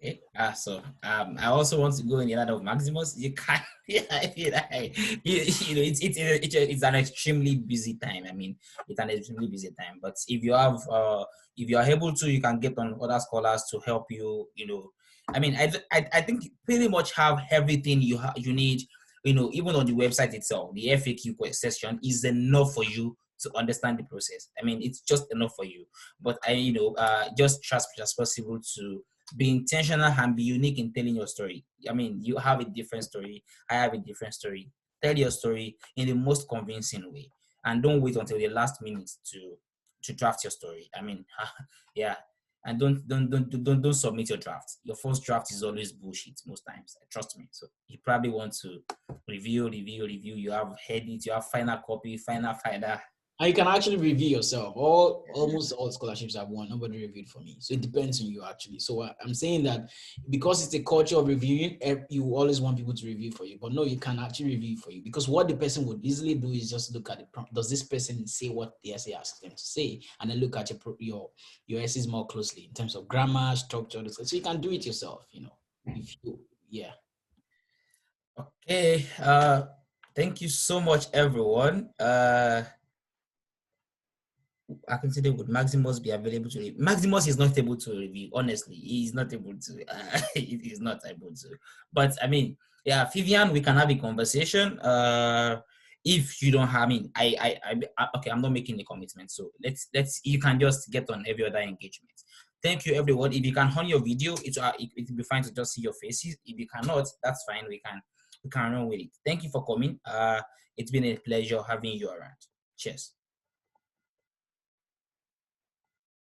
Okay. So I also want to go in the line of Maximus. You can't. It's an extremely busy time. It's an extremely busy time. But if you are able to, you can get on other scholars to help you. I think you pretty much have everything you need. Even on the website itself, the FAQ section is enough for you to understand the process. It's just enough for you. But just trust as possible to be intentional and be unique in telling your story. You have a different story. I have a different story. Tell your story in the most convincing way, and don't wait until the last minute to draft your story. Yeah. And don't submit your draft. Your first draft is always bullshit most times. Trust me. So you probably want to review. You have edit. You have final copy, final. And you can actually review yourself. Almost all scholarships I've won, nobody reviewed for me. So it depends on you actually. So I'm saying that because it's a culture of reviewing, you always want people to review for you. But no, you can actually review for you, because what the person would easily do is just look at the prompt. Does this person say what the essay asks them to say? And then look at your essays more closely in terms of grammar, structure. So you can do it yourself. Okay. Thank you so much, everyone. I consider would Maximus be available to review? Maximus is not able to review. Honestly, he's not able to. He's not able to. But I mean, yeah, Vivian, we can have a conversation. If you don't have, I mean, okay, I'm not making a commitment. So let's. You can just get on every other engagement. Thank you, everyone. If you can on your video, it'll be fine to just see your faces. If you cannot, that's fine. We can run with it. Thank you for coming. It's been a pleasure having you around. Cheers.